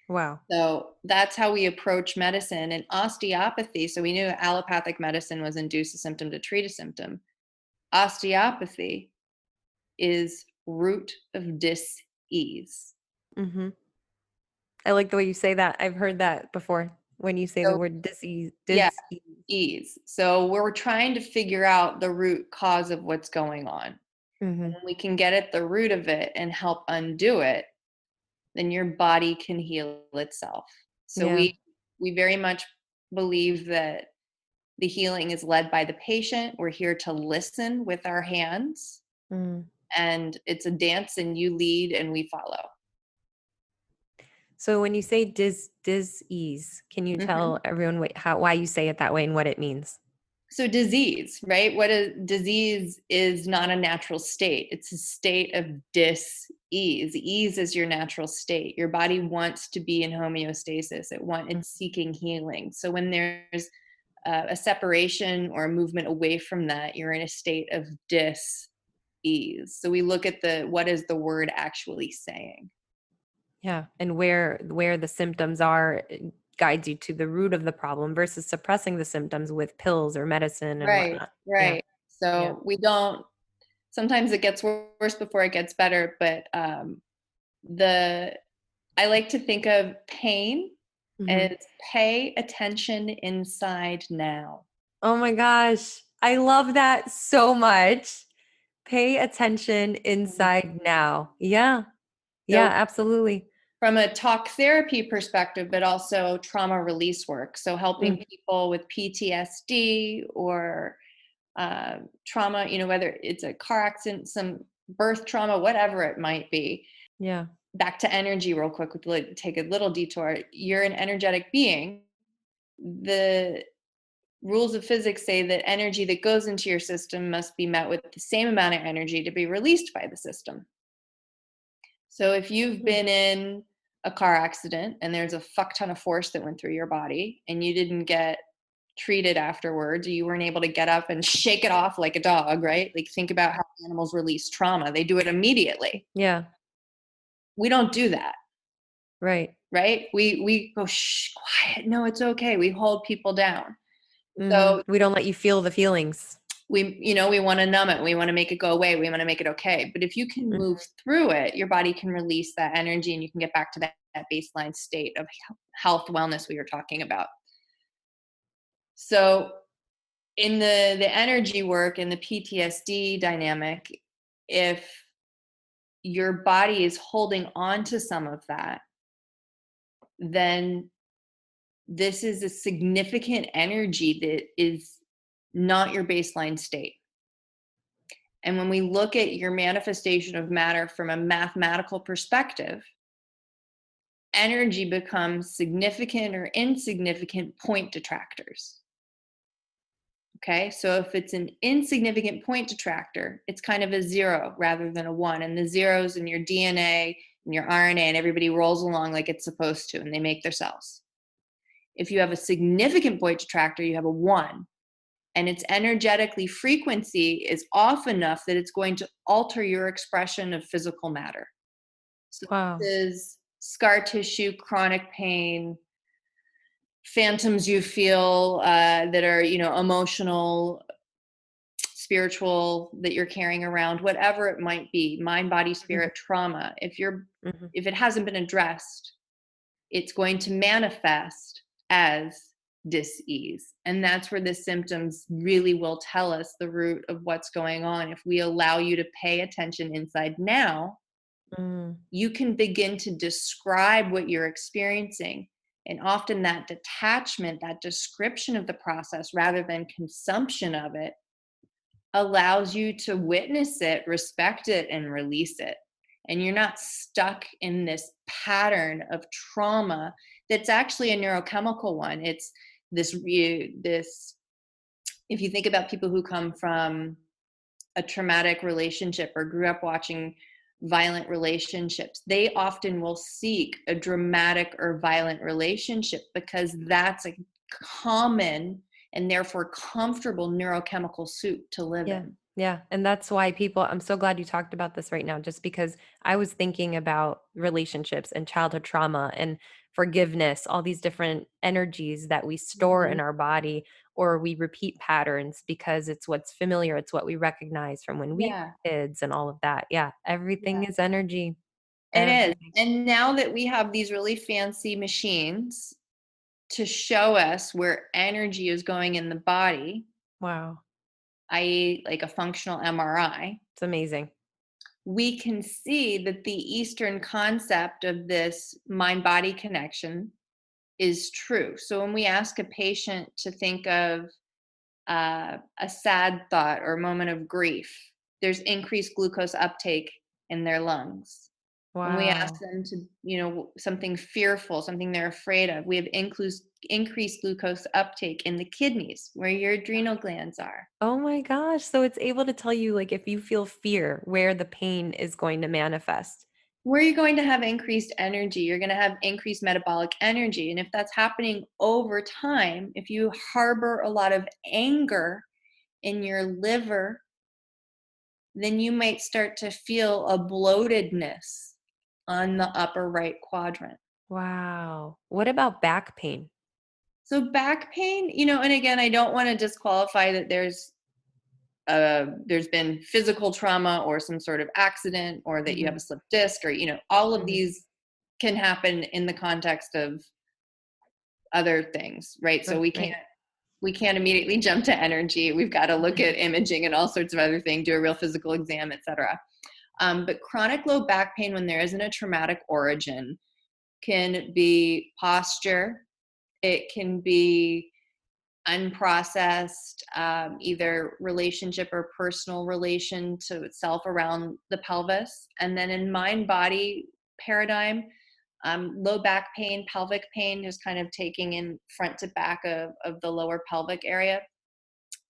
Speaker 1: Wow.
Speaker 2: So that's how we approach medicine and osteopathy. So we knew allopathic medicine was induce a symptom to treat a symptom. Osteopathy is root of dis-ease.
Speaker 1: Hmm. I like the way you say that. I've heard that before when you say the
Speaker 2: So
Speaker 1: word disease.
Speaker 2: yeah,
Speaker 1: Disease.
Speaker 2: ease. So we're trying to figure out the root cause of what's going on.
Speaker 1: Hmm.
Speaker 2: And when we can get at the root of it and help undo it, then your body can heal itself. So
Speaker 1: Yeah.
Speaker 2: we very much believe that the healing is led by the patient. We're here to listen with our hands,
Speaker 1: Mm.
Speaker 2: and it's a dance and you lead and we follow.
Speaker 1: So when you say dis-ease, can you
Speaker 2: Mhm.
Speaker 1: tell everyone why you say it that way and what it means?
Speaker 2: So disease, right? What a disease is not a natural state. It's a state of dis-ease. Ease is your natural state. Your body wants to be in homeostasis. It's seeking healing. So when there's a separation or a movement away from that, you're in a state of dis-ease. So we look at what is the word actually saying.
Speaker 1: Yeah, and where the symptoms are guides you to the root of the problem versus suppressing the symptoms with pills or medicine and
Speaker 2: Right,
Speaker 1: whatnot. Yeah,
Speaker 2: right.
Speaker 1: yeah.
Speaker 2: So we don't, sometimes it gets worse before it gets better, but the I like to think of pain
Speaker 1: Hmm.
Speaker 2: as pay attention inside now.
Speaker 1: Oh my gosh, I love that so much. Pay attention
Speaker 2: Mhm.
Speaker 1: inside now. Yeah, yeah,
Speaker 2: So
Speaker 1: absolutely.
Speaker 2: from a talk therapy perspective, but also trauma release work. So helping
Speaker 1: Mm,
Speaker 2: people with PTSD or trauma, whether it's a car accident, some birth trauma, whatever it might be.
Speaker 1: yeah.
Speaker 2: Back to energy real quick, take a little detour. You're an energetic being. The rules of physics say that energy that goes into your system must be met with the same amount of energy to be released by the system. So if you've
Speaker 1: Mm.
Speaker 2: been in a car accident and there's a fuck ton of force that went through your body and you didn't get treated afterwards, or you weren't able to get up and shake it off like a dog, right? Like, think about how animals release trauma. They do it immediately.
Speaker 1: Yeah,
Speaker 2: We don't do that,
Speaker 1: right.
Speaker 2: right? We go, shh, quiet. No, it's okay. We hold people down.
Speaker 1: Hmm.
Speaker 2: So
Speaker 1: We don't let you feel the feelings.
Speaker 2: we want to numb it. We want to make it go away. We want to make it okay. But if you can
Speaker 1: Mhm.
Speaker 2: move through it, your body can release that energy and you can get back to that baseline state of health, wellness we were talking about. So in the energy work and the PTSD dynamic, if your body is holding on to some of that, then this is a significant energy that is not your baseline state. And when we look at your manifestation of matter from a mathematical perspective, energy becomes significant or insignificant point detractors. Okay, so if it's an insignificant point detractor, it's kind of a zero rather than a one. And the zeros in your DNA and your RNA and everybody rolls along like it's supposed to, and they make their cells. If you have a significant point detractor, you have a one. And its energetically frequency is off enough that it's going to alter your expression of physical matter. So this
Speaker 1: Wow.
Speaker 2: is scar tissue, chronic pain, phantoms you feel that are, emotional, spiritual, that you're carrying around, whatever it might be, mind, body,
Speaker 1: Mhm.
Speaker 2: spirit, trauma.
Speaker 1: Mhm.
Speaker 2: If it hasn't been addressed, it's going to manifest as dis-ease. And that's where the symptoms really will tell us the root of what's going on. If we allow you to pay attention inside now,
Speaker 1: Mm.
Speaker 2: you can begin to describe what you're experiencing. And often that detachment, that description of the process rather than consumption of it, allows you to witness it, respect it, and release it. And you're not stuck in this pattern of trauma that's actually a neurochemical one. It's this, if you think about people who come from a traumatic relationship or grew up watching violent relationships, they often will seek a dramatic or violent relationship because that's a common and therefore comfortable neurochemical soup to live
Speaker 1: Yeah.
Speaker 2: in.
Speaker 1: Yeah. And that's why I'm so glad you talked about this right now, just because I was thinking about relationships and childhood trauma and forgiveness, all these different energies that we store
Speaker 2: Mhm.
Speaker 1: in our body, or we repeat patterns because it's what's familiar. It's what we recognize from when we
Speaker 2: Yeah,
Speaker 1: were kids and all of that. Yeah. Everything
Speaker 2: yeah,
Speaker 1: is energy.
Speaker 2: it is.
Speaker 1: Everything.
Speaker 2: And now that we have these really fancy machines to show us where energy is going in the body,
Speaker 1: Wow.
Speaker 2: i.e., like a functional MRI,
Speaker 1: It's amazing.
Speaker 2: we can see that the Eastern concept of this mind body connection is true. So when we ask a patient to think of a sad thought or a moment of grief, there's increased glucose uptake in their lungs. When we ask
Speaker 1: Wow.
Speaker 2: them to, something fearful, something they're afraid of, we have increased glucose uptake in the kidneys where your adrenal glands are.
Speaker 1: Oh my gosh. So it's able to tell you, like, if you feel fear, where the pain is going to manifest.
Speaker 2: Where you're going to have increased energy, you're going to have increased metabolic energy. And if that's happening over time, if you harbor a lot of anger in your liver, then you might start to feel a bloatedness on the upper right quadrant.
Speaker 1: Wow. What about back pain?
Speaker 2: So back pain, and again, I don't want to disqualify that there's been physical trauma or some sort of accident or that you have
Speaker 1: Mhm.
Speaker 2: a slipped disc or all of
Speaker 1: Mhm.
Speaker 2: these can happen in the context of other things, right? So
Speaker 1: Right.
Speaker 2: we can't immediately jump to energy. We've got to look
Speaker 1: Mhm.
Speaker 2: at imaging and all sorts of other things, do a real physical exam, etc. But chronic low back pain, when there isn't a traumatic origin, can be posture. It can be unprocessed, either relationship or personal relation to itself around the pelvis. And then in mind body paradigm, low back pain, pelvic pain, just kind of taking in front to back of the lower pelvic area,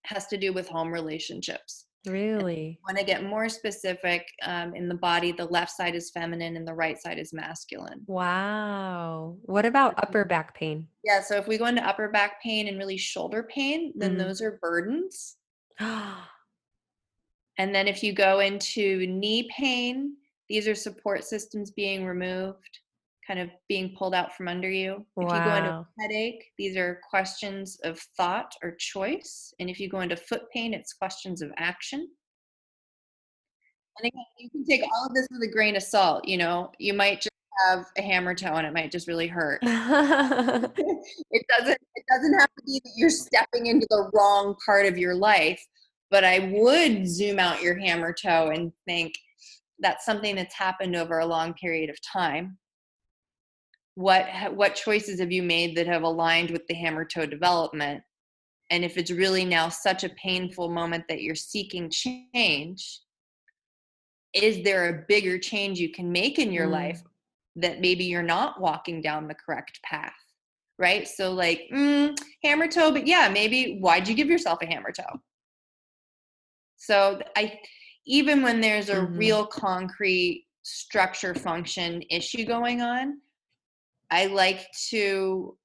Speaker 2: has to do with home relationships. And
Speaker 1: Really?
Speaker 2: when I get more specific, in the body, the left side is feminine and the right side is masculine.
Speaker 1: Wow. What about upper back pain?
Speaker 2: Yeah, so if we go into upper back pain and really shoulder pain, then
Speaker 1: Mhm.
Speaker 2: those are burdens. And then if you go into knee pain, these are support systems being removed, kind of being pulled out from under you. If you go into
Speaker 1: Wow.
Speaker 2: headache, these are questions of thought or choice. And if you go into foot pain, it's questions of action. And again, you can take all of this with a grain of salt. You might just have a hammer toe and it might just really hurt. It doesn't have to be that you're stepping into the wrong part of your life, but I would zoom out your hammer toe and think that's something that's happened over a long period of time. What choices have you made that have aligned with the hammer toe development? And if it's really now such a painful moment that you're seeking change, is there a bigger change you can make in your life that maybe you're not walking down the correct path? Right? So like, hammer toe, but yeah, maybe why'd you give yourself a hammer toe? So even when there's a real concrete structure function issue going on, I like to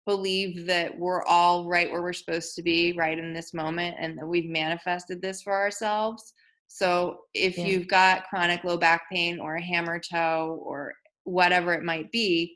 Speaker 2: believe that we're all right where we're supposed to be right in this moment and that we've manifested this for ourselves. So if
Speaker 1: Yeah.
Speaker 2: you've got chronic low back pain or a hammer toe or whatever it might be,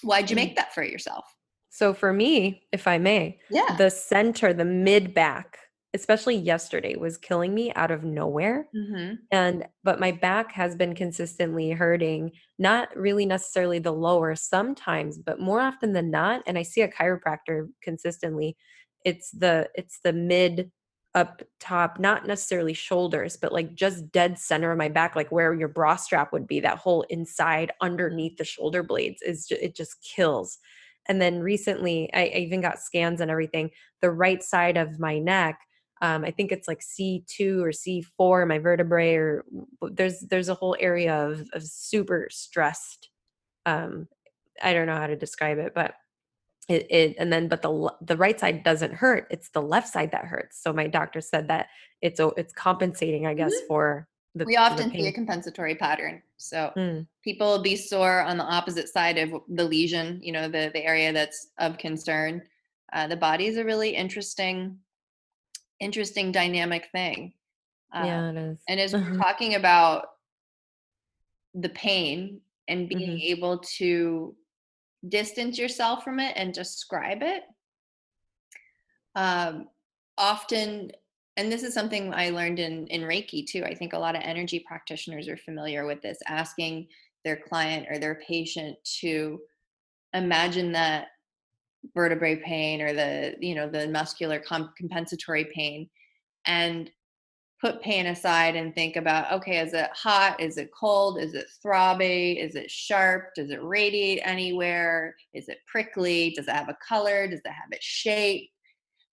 Speaker 2: why'd you make that for yourself?
Speaker 1: So for me, if I may,
Speaker 2: Yeah.
Speaker 1: the center, the mid back, especially yesterday, was killing me out of nowhere.
Speaker 2: Mm-hmm.
Speaker 1: But my back has been consistently hurting, not really necessarily the lower sometimes, but more often than not, and I see a chiropractor consistently, it's the mid up top, not necessarily shoulders, but like just dead center of my back, like where your bra strap would be, that whole inside underneath the shoulder blades it just kills. And then recently, I even got scans and everything. The right side of my neck, I think it's like C2 or C4, my vertebrae, or there's a whole area of super stressed. Um, I don't know how to describe it, but but the right side doesn't hurt. It's the left side that hurts. So my doctor said that it's compensating, I guess,
Speaker 2: Mm-hmm.
Speaker 1: for the
Speaker 2: We
Speaker 1: the
Speaker 2: often see a
Speaker 1: pain.
Speaker 2: compensatory pattern. So
Speaker 1: Mm,
Speaker 2: people will be sore on the opposite side of the lesion, the area that's of concern. The body is a really interesting dynamic thing.
Speaker 1: yeah, it is.
Speaker 2: And as we're talking about the pain and being
Speaker 1: Hmm.
Speaker 2: able to distance yourself from it and describe it, um, often, and this is something I learned in Reiki too. I think a lot of energy practitioners are familiar with this, asking their client or their patient to imagine that vertebrae pain or the muscular compensatory pain, and put pain aside and think about, okay, is it hot? Is it cold? Is it throbby? Is it sharp? Does it radiate anywhere? Is it prickly? Does it have a color? Does it have its shape?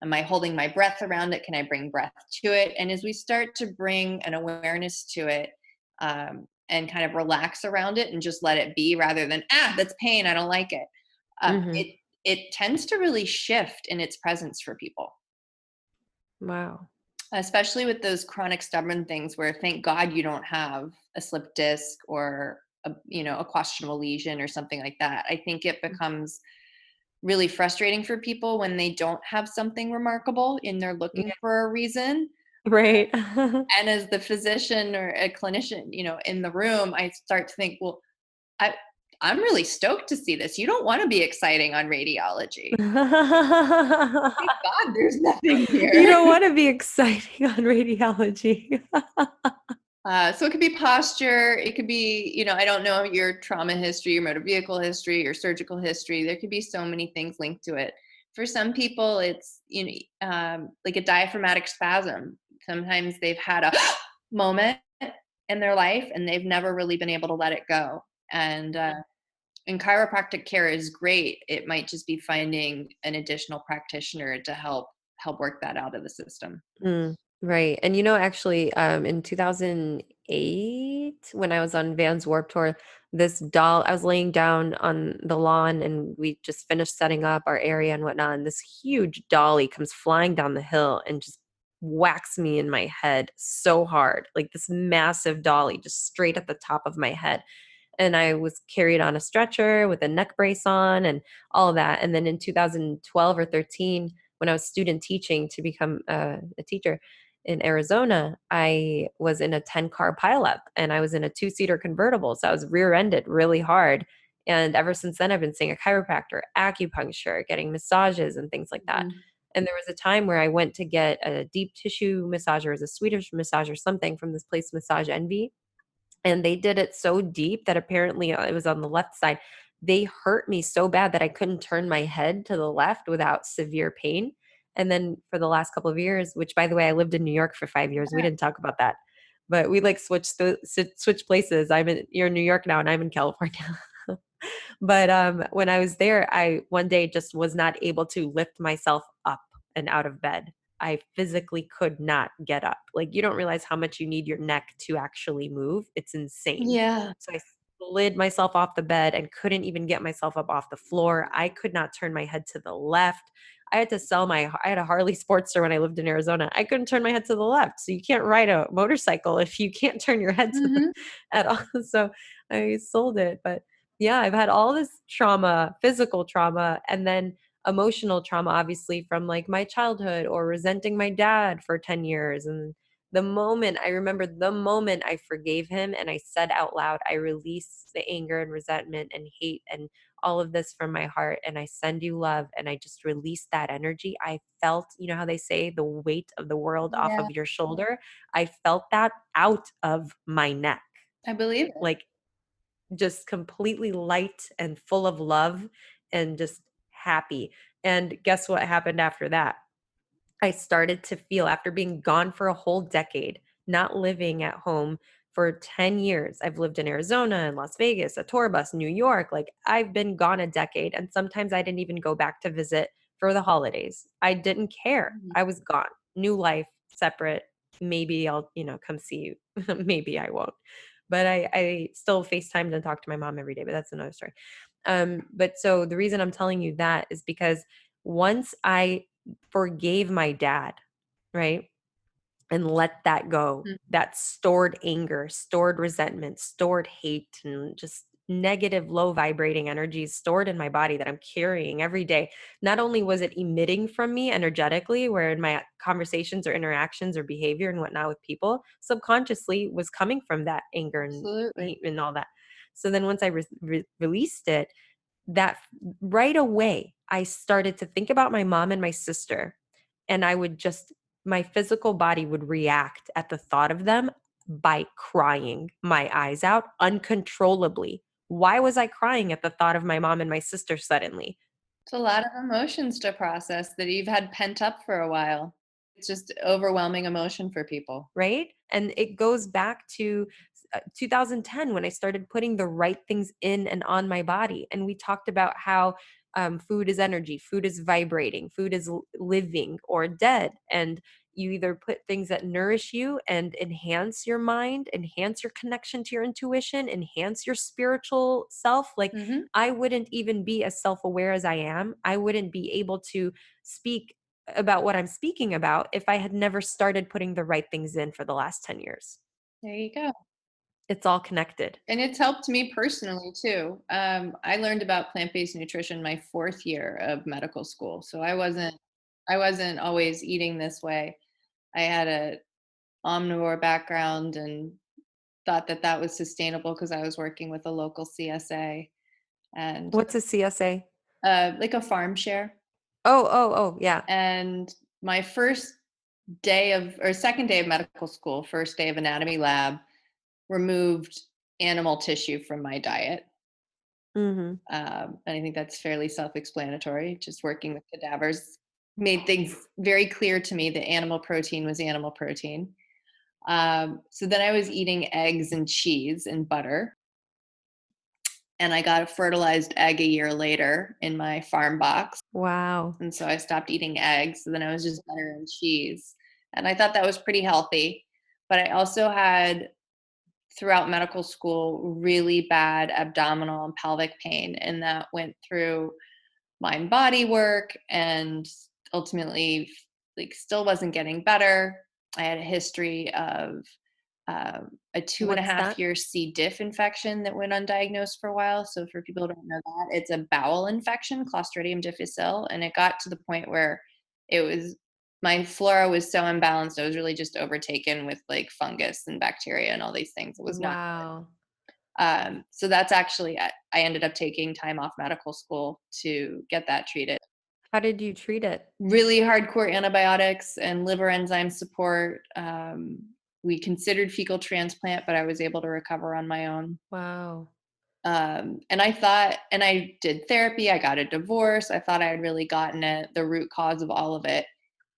Speaker 2: Am I holding my breath around it? Can I bring breath to it? And as we start to bring an awareness to it, and kind of relax around it and just let it be rather than, that's pain, I don't like it.
Speaker 1: Hmm.
Speaker 2: It tends to really shift in its presence for people,
Speaker 1: Wow.
Speaker 2: especially with those chronic stubborn things where thank God you don't have a slip disc or a questionable lesion or something like that. I think it becomes really frustrating for people when they don't have something remarkable and they're looking
Speaker 1: Yeah,
Speaker 2: for a reason.
Speaker 1: right.
Speaker 2: And as the physician or a clinician, in the room, I start to think, well, I I'm really stoked to see this. You don't want to be exciting on radiology. Thank God there's nothing
Speaker 1: You
Speaker 2: here.
Speaker 1: don't want to be exciting on radiology.
Speaker 2: So it could be posture. It could be, I don't know your trauma history, your motor vehicle history, your surgical history. There could be so many things linked to it. For some people, it's, like a diaphragmatic spasm. Sometimes they've had a moment in their life and they've never really been able to let it go. And chiropractic care is great. It might just be finding an additional practitioner to help work that out of the system.
Speaker 1: Right. And actually, in 2008, when I was on Vans Warped Tour, this doll, I was laying down on the lawn and we just finished setting up our area and whatnot. And this huge dolly comes flying down the hill and just whacks me in my head so hard. Like this massive dolly just straight at the top of my head. And I was carried on a stretcher with a neck brace on and all of that. And then in 2012 or 13, when I was student teaching to become a teacher in Arizona, I was in a 10-car pileup and I was in a two-seater convertible. So I was rear-ended really hard. And ever since then, I've been seeing a chiropractor, acupuncture, getting massages and things like that.
Speaker 2: Mhm.
Speaker 1: And there was a time where I went to get a deep tissue massage, or it was a Swedish massage or something from this place, Massage Envy, and they did it so deep that apparently it was on the left side. They hurt me so bad that I couldn't turn my head to the left without severe pain. And then for the last couple of years, which by the way, I lived in New York for 5 years. We didn't talk about that. But we like switch places. You're in New York now and I'm in California. But when I was there, I one day just was not able to lift myself up and out of bed. I physically could not get up. Like, you don't realize how much you need your neck to actually move. It's insane.
Speaker 2: Yeah.
Speaker 1: So I slid myself off the bed and couldn't even get myself up off the floor. I could not turn my head to the left. I had a Harley Sportster when I lived in Arizona. I couldn't turn my head to the left. So you can't ride a motorcycle if you can't turn your head to the
Speaker 2: Mhm.
Speaker 1: at all. So I sold it. But yeah, I've had all this trauma, physical trauma, and then emotional trauma, obviously, from like my childhood or resenting my dad for 10 years. And I remember the moment I forgave him and I said out loud, I release the anger and resentment and hate and all of this from my heart. And I send you love. And I just released that energy. I felt, you know how they say the weight of the world off
Speaker 2: Yeah,
Speaker 1: of your shoulder? I felt that out of my neck.
Speaker 2: I believe it.
Speaker 1: Like, just completely light and full of love and just happy. And guess what happened after that? I started to feel, after being gone for a whole decade, not living at home for 10 years. I've lived in Arizona and Las Vegas, a tour bus, New York. Like, I've been gone a decade. And sometimes I didn't even go back to visit for the holidays. I didn't care.
Speaker 2: Mhm.
Speaker 1: I was gone. New life, separate. Maybe I'll, come see you. Maybe I won't. But I still FaceTimed and talk to my mom every day, but that's another story. But so the reason I'm telling you that is because once I forgave my dad, right? And let that go.
Speaker 2: Mhm.
Speaker 1: That stored anger, stored resentment, stored hate, and just negative, low vibrating energies stored in my body that I'm carrying every day. Not only was it emitting from me energetically, where in my conversations or interactions or behavior and whatnot with people, subconsciously was coming from that anger and
Speaker 2: Absolutely.
Speaker 1: hate and all that. So then once I released it, that right away, I started to think about my mom and my sister, and my physical body would react at the thought of them by crying my eyes out uncontrollably. Why was I crying at the thought of my mom and my sister suddenly?
Speaker 2: It's a lot of emotions to process that you've had pent up for a while. It's just overwhelming emotion for people.
Speaker 1: Right? And it goes back to 2010 when I started putting the right things in and on my body. And we talked about how food is energy, food is vibrating, food is living or dead. And you either put things that nourish you and enhance your mind, enhance your connection to your intuition, enhance your spiritual self. Like,
Speaker 2: Mhm.
Speaker 1: I wouldn't even be as self aware as I am. I wouldn't be able to speak about what I'm speaking about if I had never started putting the right things in for the last 10 years.
Speaker 2: There you go.
Speaker 1: It's all connected.
Speaker 2: And it's helped me personally too. I learned about plant-based nutrition my 4th year of medical school. So I wasn't always eating this way. I had a omnivore background and thought that that was sustainable because I was working with a local CSA and
Speaker 1: What's a CSA?
Speaker 2: like a farm share.
Speaker 1: Oh, yeah.
Speaker 2: And my first day of or second day of medical school, first day of anatomy lab, removed animal tissue from my diet.
Speaker 1: Mhm.
Speaker 2: And I think that's fairly self-explanatory. Just working with cadavers made things very clear to me that animal protein was animal protein. So then I was eating eggs and cheese and butter, and I got a fertilized egg a year later in my farm box.
Speaker 1: Wow.
Speaker 2: And so I stopped eating eggs. So then I was just butter and cheese. And I thought that was pretty healthy. But I also had throughout medical school really bad abdominal and pelvic pain. And that went through mind body work and ultimately like still wasn't getting better. I had a history of a two and a
Speaker 1: What's
Speaker 2: half
Speaker 1: that?
Speaker 2: year C. diff infection that went undiagnosed for a while. So for people who don't know that, it's a bowel infection, Clostridium difficile, and it got to the point where it was my flora was so imbalanced. I was really just overtaken with like fungus and bacteria and all these things. It was not.
Speaker 1: Wow.
Speaker 2: So that's actually, I ended up taking time off medical school to get that treated.
Speaker 1: How did you treat it?
Speaker 2: Really hardcore antibiotics and liver enzyme support. We considered fecal transplant, but I was able to recover on my own.
Speaker 1: Wow.
Speaker 2: And I thought, and I did therapy, I got a divorce. I thought I had really gotten at the root cause of all of it.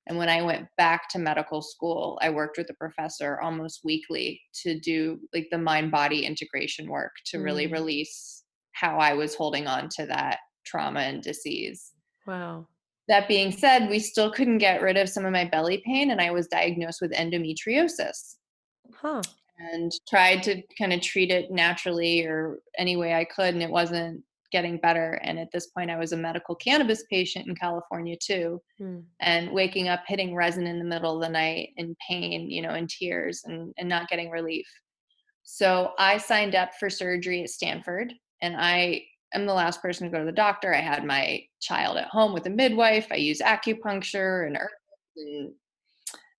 Speaker 2: And when I went back to medical school, I worked with a professor almost weekly to do like the mind body integration work to really
Speaker 1: Mm.
Speaker 2: release how I was holding on to that trauma and disease.
Speaker 1: Wow.
Speaker 2: That being said, we still couldn't get rid of some of my belly pain, and I was diagnosed with endometriosis
Speaker 1: Huh.
Speaker 2: and tried to kind of treat it naturally or any way I could, and it wasn't getting better. And at this point, I was a medical cannabis patient in California too,
Speaker 1: Mm.
Speaker 2: and waking up hitting resin in the middle of the night in pain, in tears and not getting relief. So I signed up for surgery at Stanford, and I am the last person to go to the doctor. I had my child at home with a midwife. I use acupuncture and herbs. And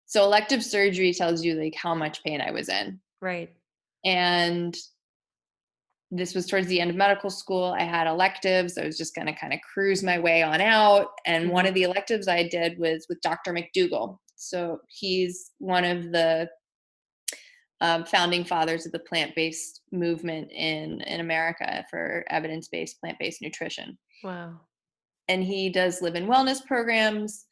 Speaker 2: so elective surgery tells you like how much pain I was in.
Speaker 1: Right.
Speaker 2: And this was towards the end of medical school. I had electives. I was just going to kind of cruise my way on out. And one
Speaker 1: Mhm.
Speaker 2: of the electives I did was with Dr. McDougall. So he's one of the founding fathers of the plant-based movement in America for evidence-based plant-based nutrition.
Speaker 1: Wow.
Speaker 2: And he does live in wellness programs.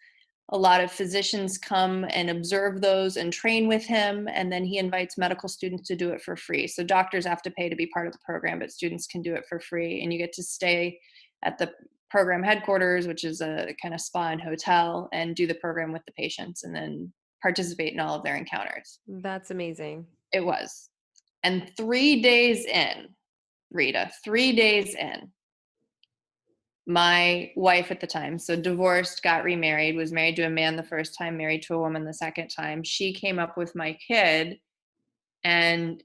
Speaker 2: A lot of physicians come and observe those and train with him, and then he invites medical students to do it for free. So doctors have to pay to be part of the program, but students can do it for free, and you get to stay at the program headquarters, which is a kind of spa and hotel, and do the program with the patients and then participate in all of their encounters.
Speaker 1: That's amazing.
Speaker 2: It was. And 3 days in, Rita, 3 days in, my wife at the time, so divorced, got remarried, was married to a man the first time, married to a woman the second time. She came up with my kid and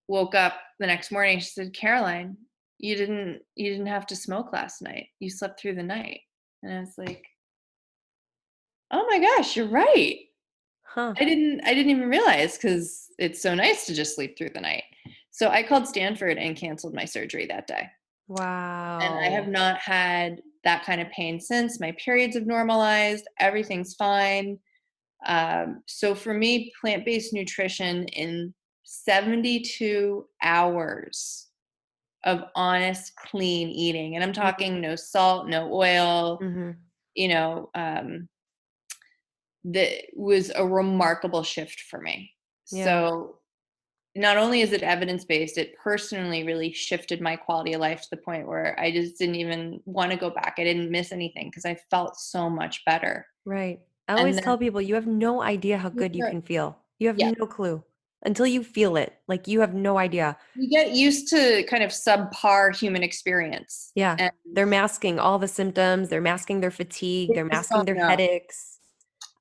Speaker 2: woke up the next morning. She said, "Caroline, you didn't have to smoke last night. You slept through the night." And I was like, "Oh my gosh, you're right.
Speaker 1: Huh.
Speaker 2: I didn't even realize because it's so nice to just sleep through the night." So I called Stanford and canceled my surgery that day. And I have
Speaker 1: Wow.
Speaker 2: not had that kind of pain since. My periods have normalized. Everything's fine. So for me, plant-based nutrition in 72 hours of honest, clean eating, and I'm talking no salt, no oil,
Speaker 1: Mhm.
Speaker 2: you know, um, that was a remarkable shift for me.
Speaker 1: Yeah.
Speaker 2: So not only is it evidence-based, it personally really shifted my quality of life to the point where I just didn't even wanna go back. I didn't miss anything because I felt so much better.
Speaker 1: Right. I
Speaker 2: And
Speaker 1: always
Speaker 2: then
Speaker 1: tell people you have no idea how good you can feel. You have
Speaker 2: yeah,
Speaker 1: no clue until you feel it. Like, you have no idea.
Speaker 2: you get used to kind of subpar human experience,
Speaker 1: Yeah.
Speaker 2: and
Speaker 1: They're masking all the symptoms. They're masking their fatigue.
Speaker 2: they
Speaker 1: They're
Speaker 2: just
Speaker 1: masking
Speaker 2: don't
Speaker 1: their
Speaker 2: know.
Speaker 1: headaches.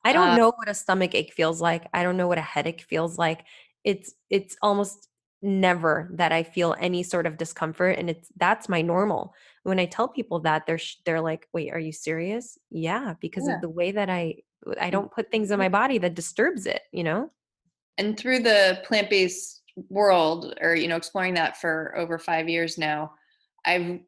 Speaker 1: I don't
Speaker 2: Uh,
Speaker 1: know what a stomach ache feels like. I don't know what a headache feels like. It's almost never that I feel any sort of discomfort, and that's my normal. When I tell people that, they're like, "Wait, are you serious?" Yeah, because of
Speaker 2: yeah.
Speaker 1: the way that I don't put things in my body that disturbs it, you know?
Speaker 2: And through the plant-based world or, exploring that for over 5 years now, I've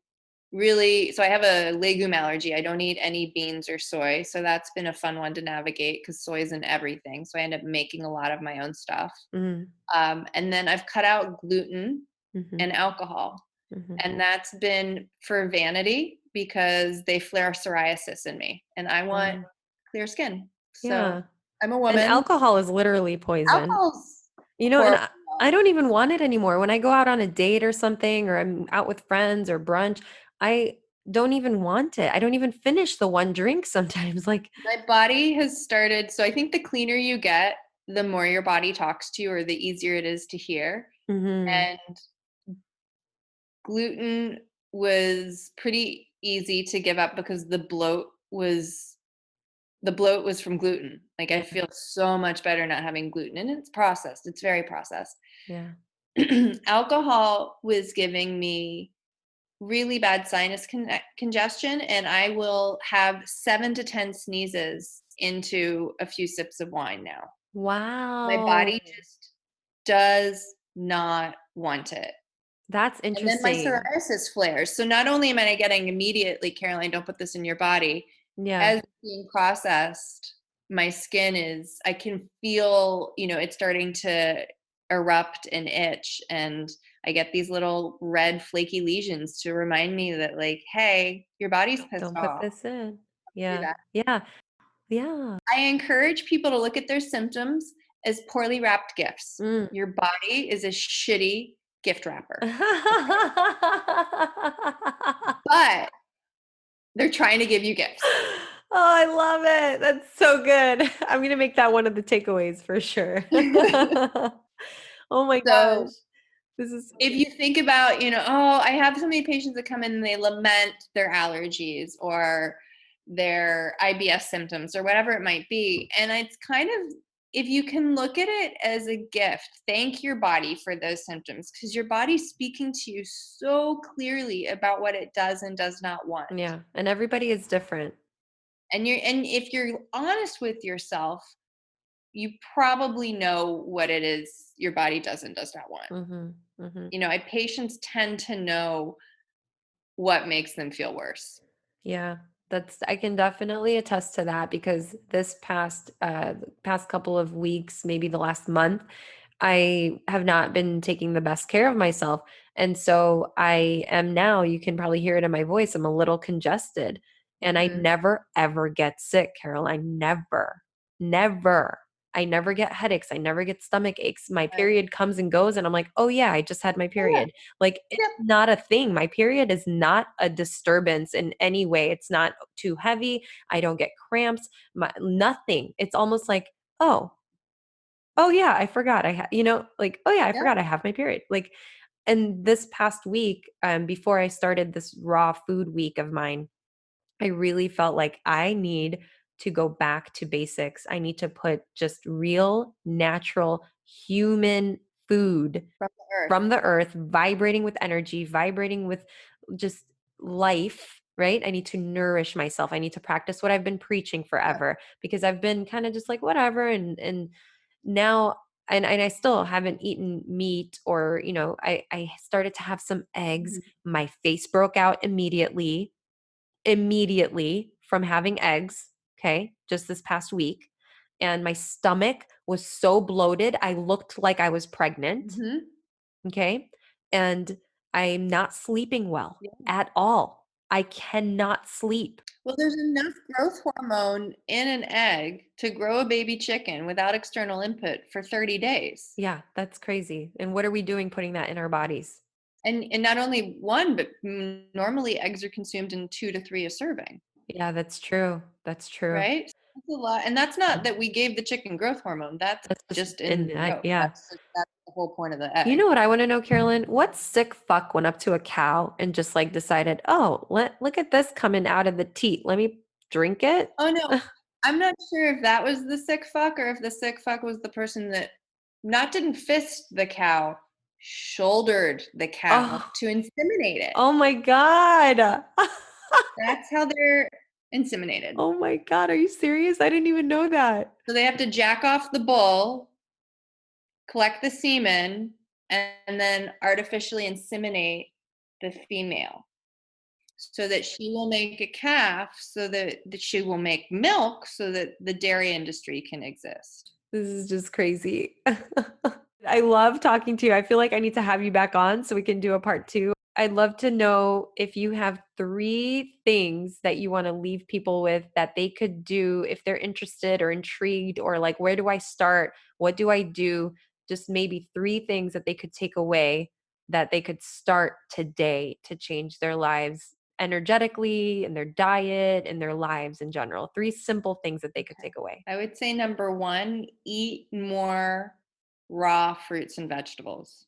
Speaker 2: so I have a legume allergy. I don't eat any beans or soy, so that's been a fun one to navigate because soy is in everything, so I end up making a lot of my own stuff.
Speaker 1: Mhm.
Speaker 2: And then I've cut out gluten
Speaker 1: Mhm.
Speaker 2: and alcohol,
Speaker 1: Mhm.
Speaker 2: and that's been for vanity because they flare psoriasis in me, and I want
Speaker 1: Wow.
Speaker 2: clear skin. So
Speaker 1: Yeah.
Speaker 2: I'm a
Speaker 1: And
Speaker 2: woman.
Speaker 1: alcohol is literally poison.
Speaker 2: Alcohol's
Speaker 1: You know, and
Speaker 2: horrible.
Speaker 1: I don't even want it anymore. When I go out on a date or something, or I'm out with friends or brunch, I don't even want it. I don't even finish the one drink sometimes. Like,
Speaker 2: My body has started, so I think the cleaner you get, the more your body talks to you or the easier it is to hear.
Speaker 1: mhm.
Speaker 2: And gluten was pretty easy to give up because the bloat was from gluten. Like I feel so much better not having gluten, and it's processed. It's very processed.
Speaker 1: Yeah.
Speaker 2: Alcohol was giving me really bad sinus congestion, and I will have 7 to 10 sneezes into a few sips of wine now. My
Speaker 1: Wow.
Speaker 2: body just does not want it.
Speaker 1: That's
Speaker 2: And then my
Speaker 1: interesting.
Speaker 2: psoriasis flares. So not only am I getting immediately, Caroline, don't put this in your body,
Speaker 1: Yeah,
Speaker 2: as it's being processed, my skin is, I can feel, it's starting to erupt and itch. And I get these little red flaky lesions to remind me that, like, hey, your body's pissed
Speaker 1: don't put
Speaker 2: off.
Speaker 1: this in.
Speaker 2: Do
Speaker 1: Yeah,
Speaker 2: that.
Speaker 1: yeah, yeah.
Speaker 2: I encourage people to look at their symptoms as poorly wrapped gifts.
Speaker 1: Mm.
Speaker 2: Your body is a shitty gift wrapper,
Speaker 1: Oh,
Speaker 2: but they're trying to give you gifts.
Speaker 1: I love it. That's so good. I'm gonna make that one of the takeaways for sure. Oh my gosh.
Speaker 2: So
Speaker 1: This is
Speaker 2: if you think about, oh, I have so many patients that come in and they lament their allergies or their IBS symptoms or whatever it might be. And it's kind of, if you can look at it as a gift, thank your body for those symptoms because your body's speaking to you so clearly about what it does and does not want.
Speaker 1: yeah, and everybody is different.
Speaker 2: And if you're honest with yourself, you probably know what it is your body does and does not want.
Speaker 1: Mhm. Mhm.
Speaker 2: Patients tend to know what makes them feel worse.
Speaker 1: Yeah, that's I can definitely attest to that because this past couple of weeks, maybe the last month, I have not been taking the best care of myself. And so I am now, you can probably hear it in my voice, I'm a little congested. And I
Speaker 2: Mhm.
Speaker 1: never ever get sick, Carol. I never, never. I never get headaches. I never get stomach aches. My
Speaker 2: Right.
Speaker 1: period comes and goes, and I'm like, oh, yeah, I just had my
Speaker 2: Oh, yeah.
Speaker 1: period. Like, it's
Speaker 2: Yep.
Speaker 1: not a thing. My period is not a disturbance in any way. It's not too heavy. I don't get cramps, nothing. It's almost like, oh, oh yeah, I forgot like, oh yeah, I
Speaker 2: Yep.
Speaker 1: forgot I have my period. Like, and this past week, before I started this raw food week of mine, I really felt like I need to go back to basics. I need to put just real, natural, human food
Speaker 2: From the earth.
Speaker 1: from the earth, vibrating with energy, vibrating with just life, right? I need to nourish myself. I need to practice what I've been preaching
Speaker 2: Yep.
Speaker 1: forever because I've been kind of just like whatever and now and I still haven't eaten meat or I started to have some eggs.
Speaker 2: Mhm.
Speaker 1: My face broke out immediately from having eggs, okay? Just this past week. And my stomach was so bloated, I looked like I was pregnant.
Speaker 2: Mhm.
Speaker 1: Okay. And I'm not sleeping well
Speaker 2: Yeah.
Speaker 1: at all. I cannot sleep.
Speaker 2: Well, there's enough growth hormone in an egg to grow a baby chicken without external input for 30 days.
Speaker 1: Yeah, that's crazy. And what are we doing putting that in our bodies?
Speaker 2: And not only one, but normally eggs are consumed in 2 to 3 a serving,
Speaker 1: Yeah, that's true. That's true.
Speaker 2: right? That's a lot. And that's not that we gave the chicken growth hormone. That's
Speaker 1: That's just
Speaker 2: just in
Speaker 1: in
Speaker 2: the
Speaker 1: the egg.
Speaker 2: yolk.
Speaker 1: Yeah.
Speaker 2: That's the whole point of the
Speaker 1: You
Speaker 2: egg.
Speaker 1: know what I want to know, Carolyn? What sick fuck went up to a cow and just like decided, oh, look at this coming out of the teat. Let me drink it.
Speaker 2: Oh, no. I'm not sure if that was the sick fuck or if the sick fuck was the person that not didn't fist the cow, shouldered the cow
Speaker 1: Oh,
Speaker 2: to inseminate it.
Speaker 1: oh my God.
Speaker 2: That's how they're inseminated.
Speaker 1: Oh my God. Are you serious? I didn't even know that.
Speaker 2: So they have to jack off the bull, collect the semen, and then artificially inseminate the female so that she will make a calf, so that she will make milk so that the dairy industry can exist.
Speaker 1: This is just crazy. I love talking to you. I feel like I need to have you back on so we can do a part two. I'd love to know if you have three things that you want to leave people with that they could do if they're interested or intrigued, or like, where do I start? What do I do? Just maybe three things that they could take away that they could start today to change their lives energetically and their diet and their lives in general. Three simple things that they could
Speaker 2: Okay.
Speaker 1: take away.
Speaker 2: I would say number one, eat more raw fruits and vegetables.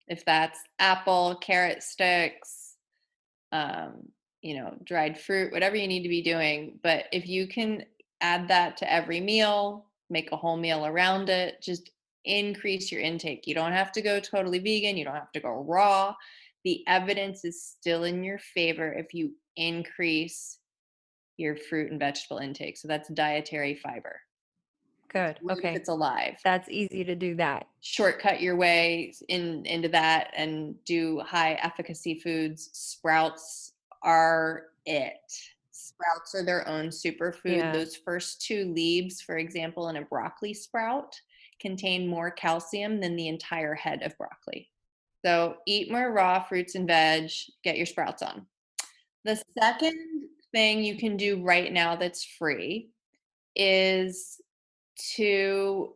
Speaker 2: If that's apple, carrot sticks, dried fruit, whatever you need to be doing. But if you can add that to every meal, make a whole meal around it, just increase your intake. You don't have to go totally vegan, you don't have to go raw. The evidence is still in your favor if you increase your fruit and vegetable intake. So that's dietary fiber.
Speaker 1: Good.
Speaker 2: Root if
Speaker 1: Okay.
Speaker 2: it's alive.
Speaker 1: That's easy to do that.
Speaker 2: Shortcut your way into that and do high efficacy foods. Sprouts are it. Sprouts are their own superfood.
Speaker 1: Yeah.
Speaker 2: Those first two leaves, for example, in a broccoli sprout, contain more calcium than the entire head of broccoli. So eat more raw fruits and veg, get your sprouts on. The second thing you can do right now that's free is to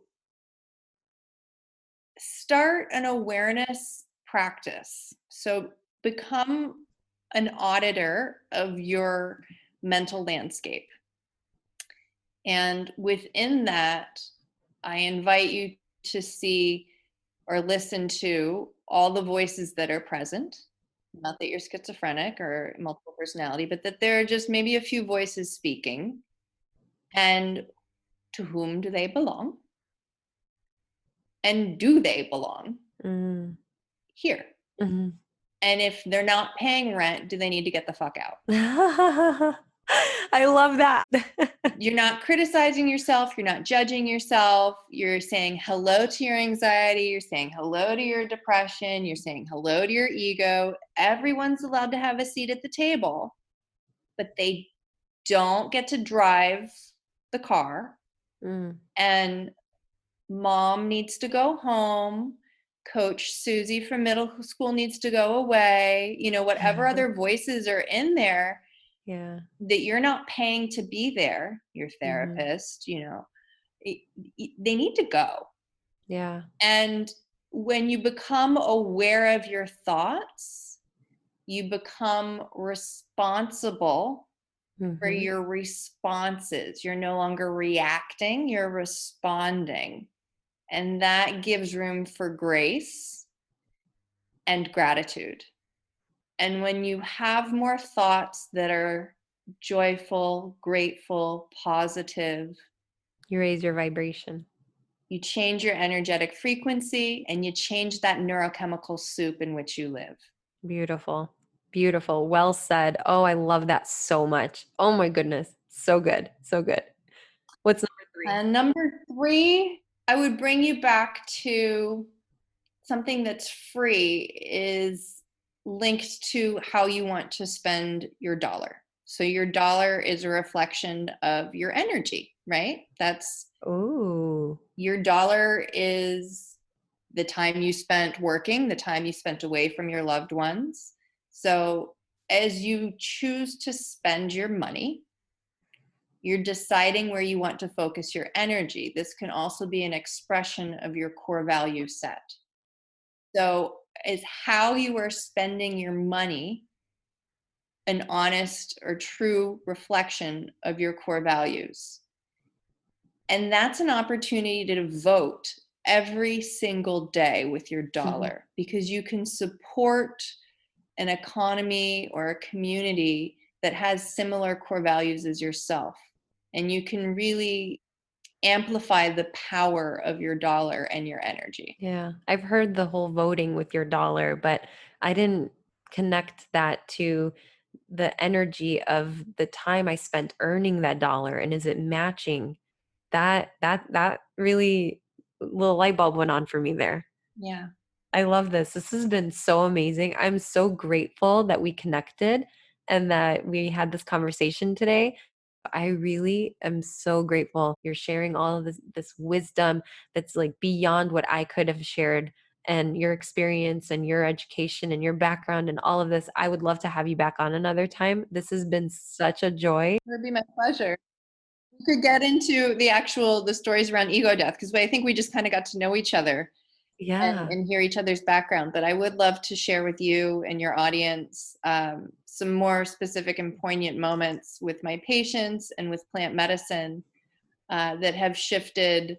Speaker 2: start an awareness practice. So become an auditor of your mental landscape. And within that, I invite you to see or listen to all the voices that are present. Not that you're schizophrenic or multiple personality, but that there are just maybe a few voices speaking. And to whom do they belong? And do they belong
Speaker 1: Mm.
Speaker 2: here?
Speaker 1: Mhm.
Speaker 2: And if they're not paying rent, do they need to get the fuck out?
Speaker 1: I love that.
Speaker 2: You're not criticizing yourself. You're not judging yourself. You're saying hello to your anxiety. You're saying hello to your depression. You're saying hello to your ego. Everyone's allowed to have a seat at the table, but they don't get to drive the car.
Speaker 1: Mm.
Speaker 2: And mom needs to go home. Coach Susie from middle school needs to go away. Whatever other voices are in there
Speaker 1: Yeah.
Speaker 2: that you're not paying to be there, your
Speaker 1: Mhm.
Speaker 2: therapist, they need to go.
Speaker 1: Yeah.
Speaker 2: And when you become aware of your thoughts, you become responsible for
Speaker 1: Mhm.
Speaker 2: your responses. You're no longer reacting, you're responding. And that gives room for grace and gratitude. And when you have more thoughts that are joyful, grateful, positive,
Speaker 1: You raise your vibration.
Speaker 2: you change your energetic frequency and you change that neurochemical soup in which you live.
Speaker 1: Beautiful. Beautiful. Well said. Oh, I love that so much. Oh my goodness. So good. So good. What's number 3?
Speaker 2: And number 3, I would bring you back to something that's free is linked to how you want to spend your dollar. So your dollar is a reflection of your energy, right? That's
Speaker 1: Ooh.
Speaker 2: your dollar is the time you spent working, the time you spent away from your loved ones. So as you choose to spend your money, you're deciding where you want to focus your energy. This can also be an expression of your core value set. So, is how you are spending your money an honest or true reflection of your core values? And that's an opportunity to vote every single day with your dollar because you can support an economy or a community that has similar core values as yourself. And you can really amplify the power of your dollar and your energy.
Speaker 1: Yeah. I've heard the whole voting with your dollar, but I didn't connect that to the energy of the time I spent earning that dollar, and is it matching? That really, little light bulb went on for me there.
Speaker 2: Yeah.
Speaker 1: I love this. This has been so amazing. I'm so grateful that we connected and that we had this conversation today. I really am so grateful. You're sharing all of this wisdom that's like beyond what I could have shared, and your experience and your education and your background and all of this. I would love to have you back on another time. This has been such a joy.
Speaker 2: It would be my pleasure. We could get into the stories around ego death because I think we just kind of got to know each other
Speaker 1: Yeah.
Speaker 2: and hear each other's background. But I would love to share with you and your audience some more specific and poignant moments with my patients and with plant medicine that have shifted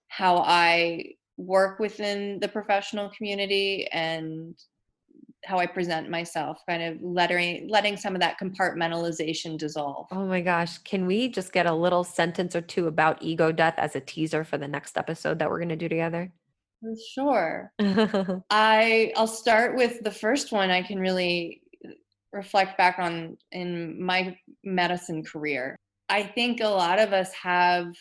Speaker 2: how I work within the professional community and how I present myself, kind of letting some of that compartmentalization dissolve.
Speaker 1: Oh my gosh. Can we just get a little sentence or two about ego death as a teaser for the next episode that we're going to do together?
Speaker 2: For sure. I'll start with the first one I can really reflect back on in my medicine career. I think a lot of us have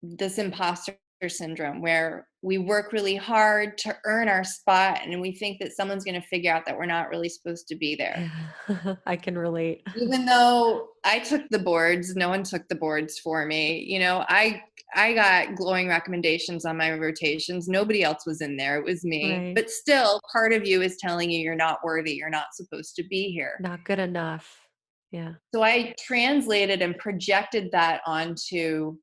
Speaker 2: this imposter syndrome where we work really hard to earn our spot and we think that someone's going to figure out that we're not really supposed to be there.
Speaker 1: Yeah. I can relate.
Speaker 2: Even though I took the boards, no one took the boards for me. You know, I got glowing recommendations on my rotations. Nobody else was in there. It was me.
Speaker 1: Right.
Speaker 2: But still, part of you is telling you you're not worthy. You're not supposed to be here.
Speaker 1: Not good enough. Yeah.
Speaker 2: So I translated and projected that onto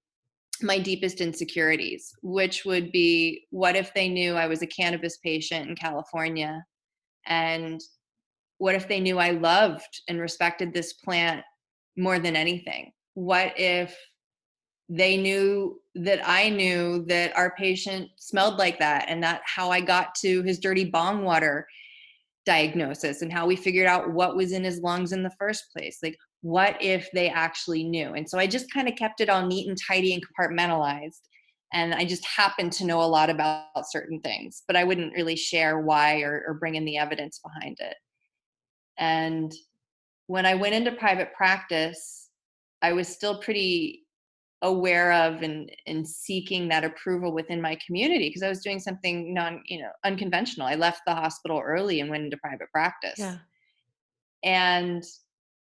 Speaker 2: my deepest insecurities, which would be, what if they knew I was a cannabis patient in California? And what if they knew I loved and respected this plant more than anything? What if they knew that I knew that our patient smelled like that, and that how I got to his dirty bong water diagnosis and how we figured out what was in his lungs in the first place? Like, what if they actually knew? And so I just kind of kept it all neat and tidy and compartmentalized. And I just happened to know a lot about certain things, but I wouldn't really share why or bring in the evidence behind it. And when I went into private practice, I was still pretty aware of and seeking that approval within my community because I was doing something unconventional. I left the hospital early and went into private practice.
Speaker 1: Yeah.
Speaker 2: And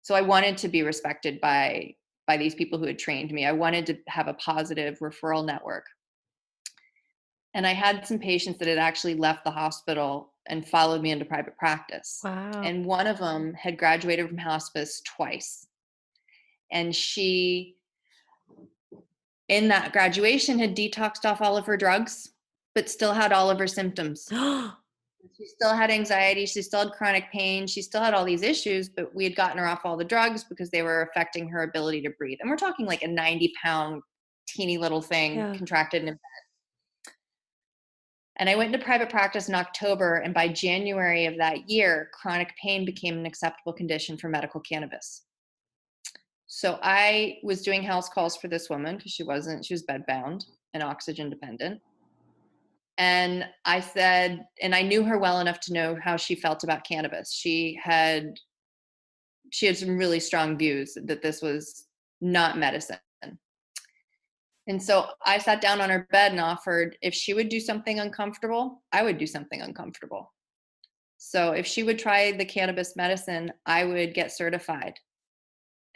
Speaker 2: so I wanted to be respected by these people who had trained me. I wanted to have a positive referral network. And I had some patients that had actually left the hospital and followed me into private practice.
Speaker 1: Wow.
Speaker 2: And one of them had graduated from hospice twice. And she, in that graduation, had detoxed off all of her drugs, but still had all of her symptoms. She still had anxiety. She still had chronic pain. She still had all these issues, but we had gotten her off all the drugs because they were affecting her ability to breathe. And we're talking like a 90-pound teeny little thing contracted in a bed. And I went into private practice in October, and by January of that year, chronic pain became an acceptable condition for medical cannabis. So I was doing house calls for this woman because she was bedbound and oxygen dependent. And I said, and I knew her well enough to know how she felt about cannabis. She had some really strong views that this was not medicine. And so I sat down on her bed and offered, if she would do something uncomfortable, I would do something uncomfortable. So if she would try the cannabis medicine, I would get certified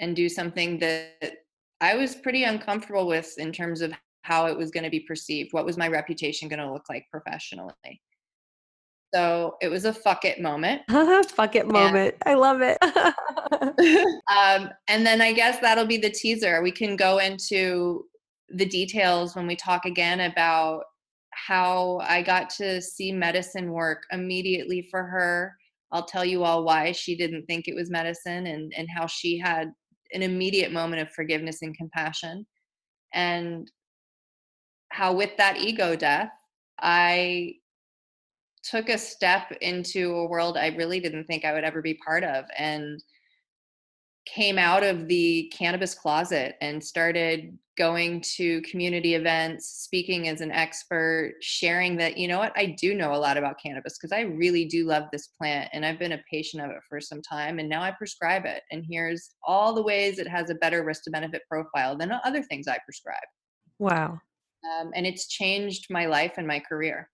Speaker 2: and do something that I was pretty uncomfortable with in terms of how it was going to be perceived. What was my reputation going to look like professionally? So it was a fuck it moment.
Speaker 1: Fuck it moment. I love it.
Speaker 2: And then I guess that'll be the teaser. We can go into the details when we talk again about how I got to see medicine work immediately for her. I'll tell you all why she didn't think it was medicine, and how she had an immediate moment of forgiveness and compassion, and how with that ego death, I took a step into a world I really didn't think I would ever be part of, and came out of the cannabis closet and started going to community events, speaking as an expert, sharing that, you know what, I do know a lot about cannabis because I really do love this plant and I've been a patient of it for some time, and now I prescribe it. And here's all the ways it has a better risk to benefit profile than other things I prescribe.
Speaker 1: Wow.
Speaker 2: And it's changed my life and my career.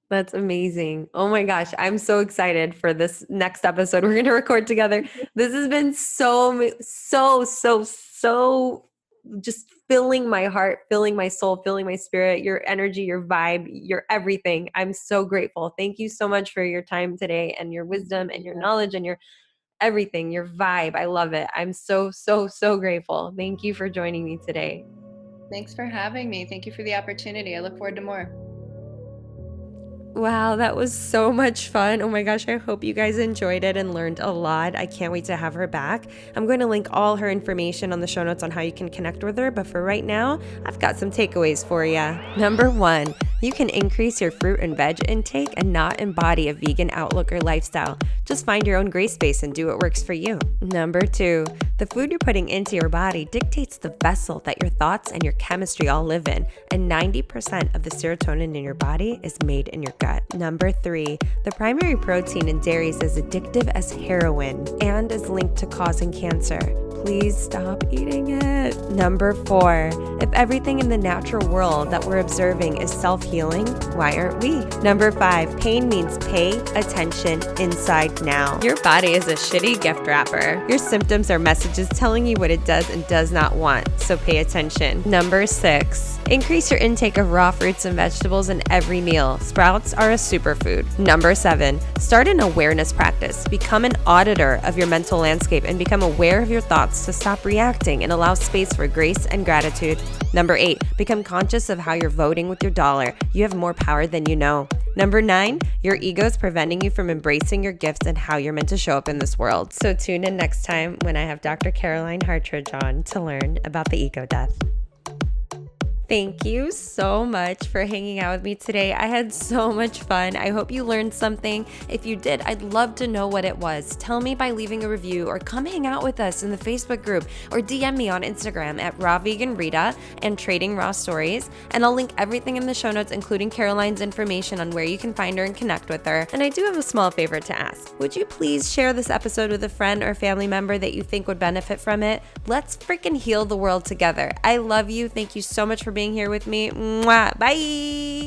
Speaker 1: That's amazing. Oh my gosh. I'm so excited for this next episode we're going to record together. This has been so just filling my heart, filling my soul, filling my spirit, your energy, your vibe, your everything. I'm so grateful. Thank you so much for your time today and your wisdom and your knowledge and your everything, your vibe. I love it. I'm so grateful. Thank you for joining me today.
Speaker 2: Thanks for having me. Thank you for the opportunity. I look forward to more.
Speaker 1: Wow, that was so much fun. Oh my gosh, I hope you guys enjoyed it and learned a lot. I can't wait to have her back. I'm going to link all her information on the show notes on how you can connect with her, but for right now, I've got some takeaways for you. Number 1, you can increase your fruit and veg intake and not embody a vegan outlook or lifestyle. Just find your own gray space and do what works for you. Number 2, the food you're putting into your body dictates the vessel that your thoughts and your chemistry all live in, and 90% of the serotonin in your body is made in your gut. Number 3, the primary protein in dairy is as addictive as heroin and is linked to causing cancer. please stop eating it. Number 4, if everything in the natural world that we're observing is self-healing, why aren't we? Number 5, pain means pay attention inside now. Your body is a shitty gift wrapper. Your symptoms are messages telling you what it does and does not want, so pay attention. Number 6, increase your intake of raw fruits and vegetables in every meal. Sprouts are a superfood. Number 7, start an awareness practice. Become an auditor of your mental landscape and become aware of your thoughts to stop reacting and allow space for grace and gratitude. Number 8, become conscious of how you're voting with your dollar. You have more power than you know. Number 9, your ego is preventing you from embracing your gifts and how you're meant to show up in this world. So tune in next time when I have Dr. Caroline Hartridge on to learn about the ego death. Thank you so much for hanging out with me today. I had so much fun. I hope you learned something. If you did, I'd love to know what it was. Tell me by leaving a review or come hang out with us in the Facebook group or DM me on Instagram at Raw Vegan Rita and Trading Raw Stories. And I'll link everything in the show notes, including Caroline's information on where you can find her and connect with her. And I do have a small favor to ask. Would you please share this episode with a friend or family member that you think would benefit from it? Let's freaking heal the world together. I love you. Thank you so much for being here with me. Mwah. Bye.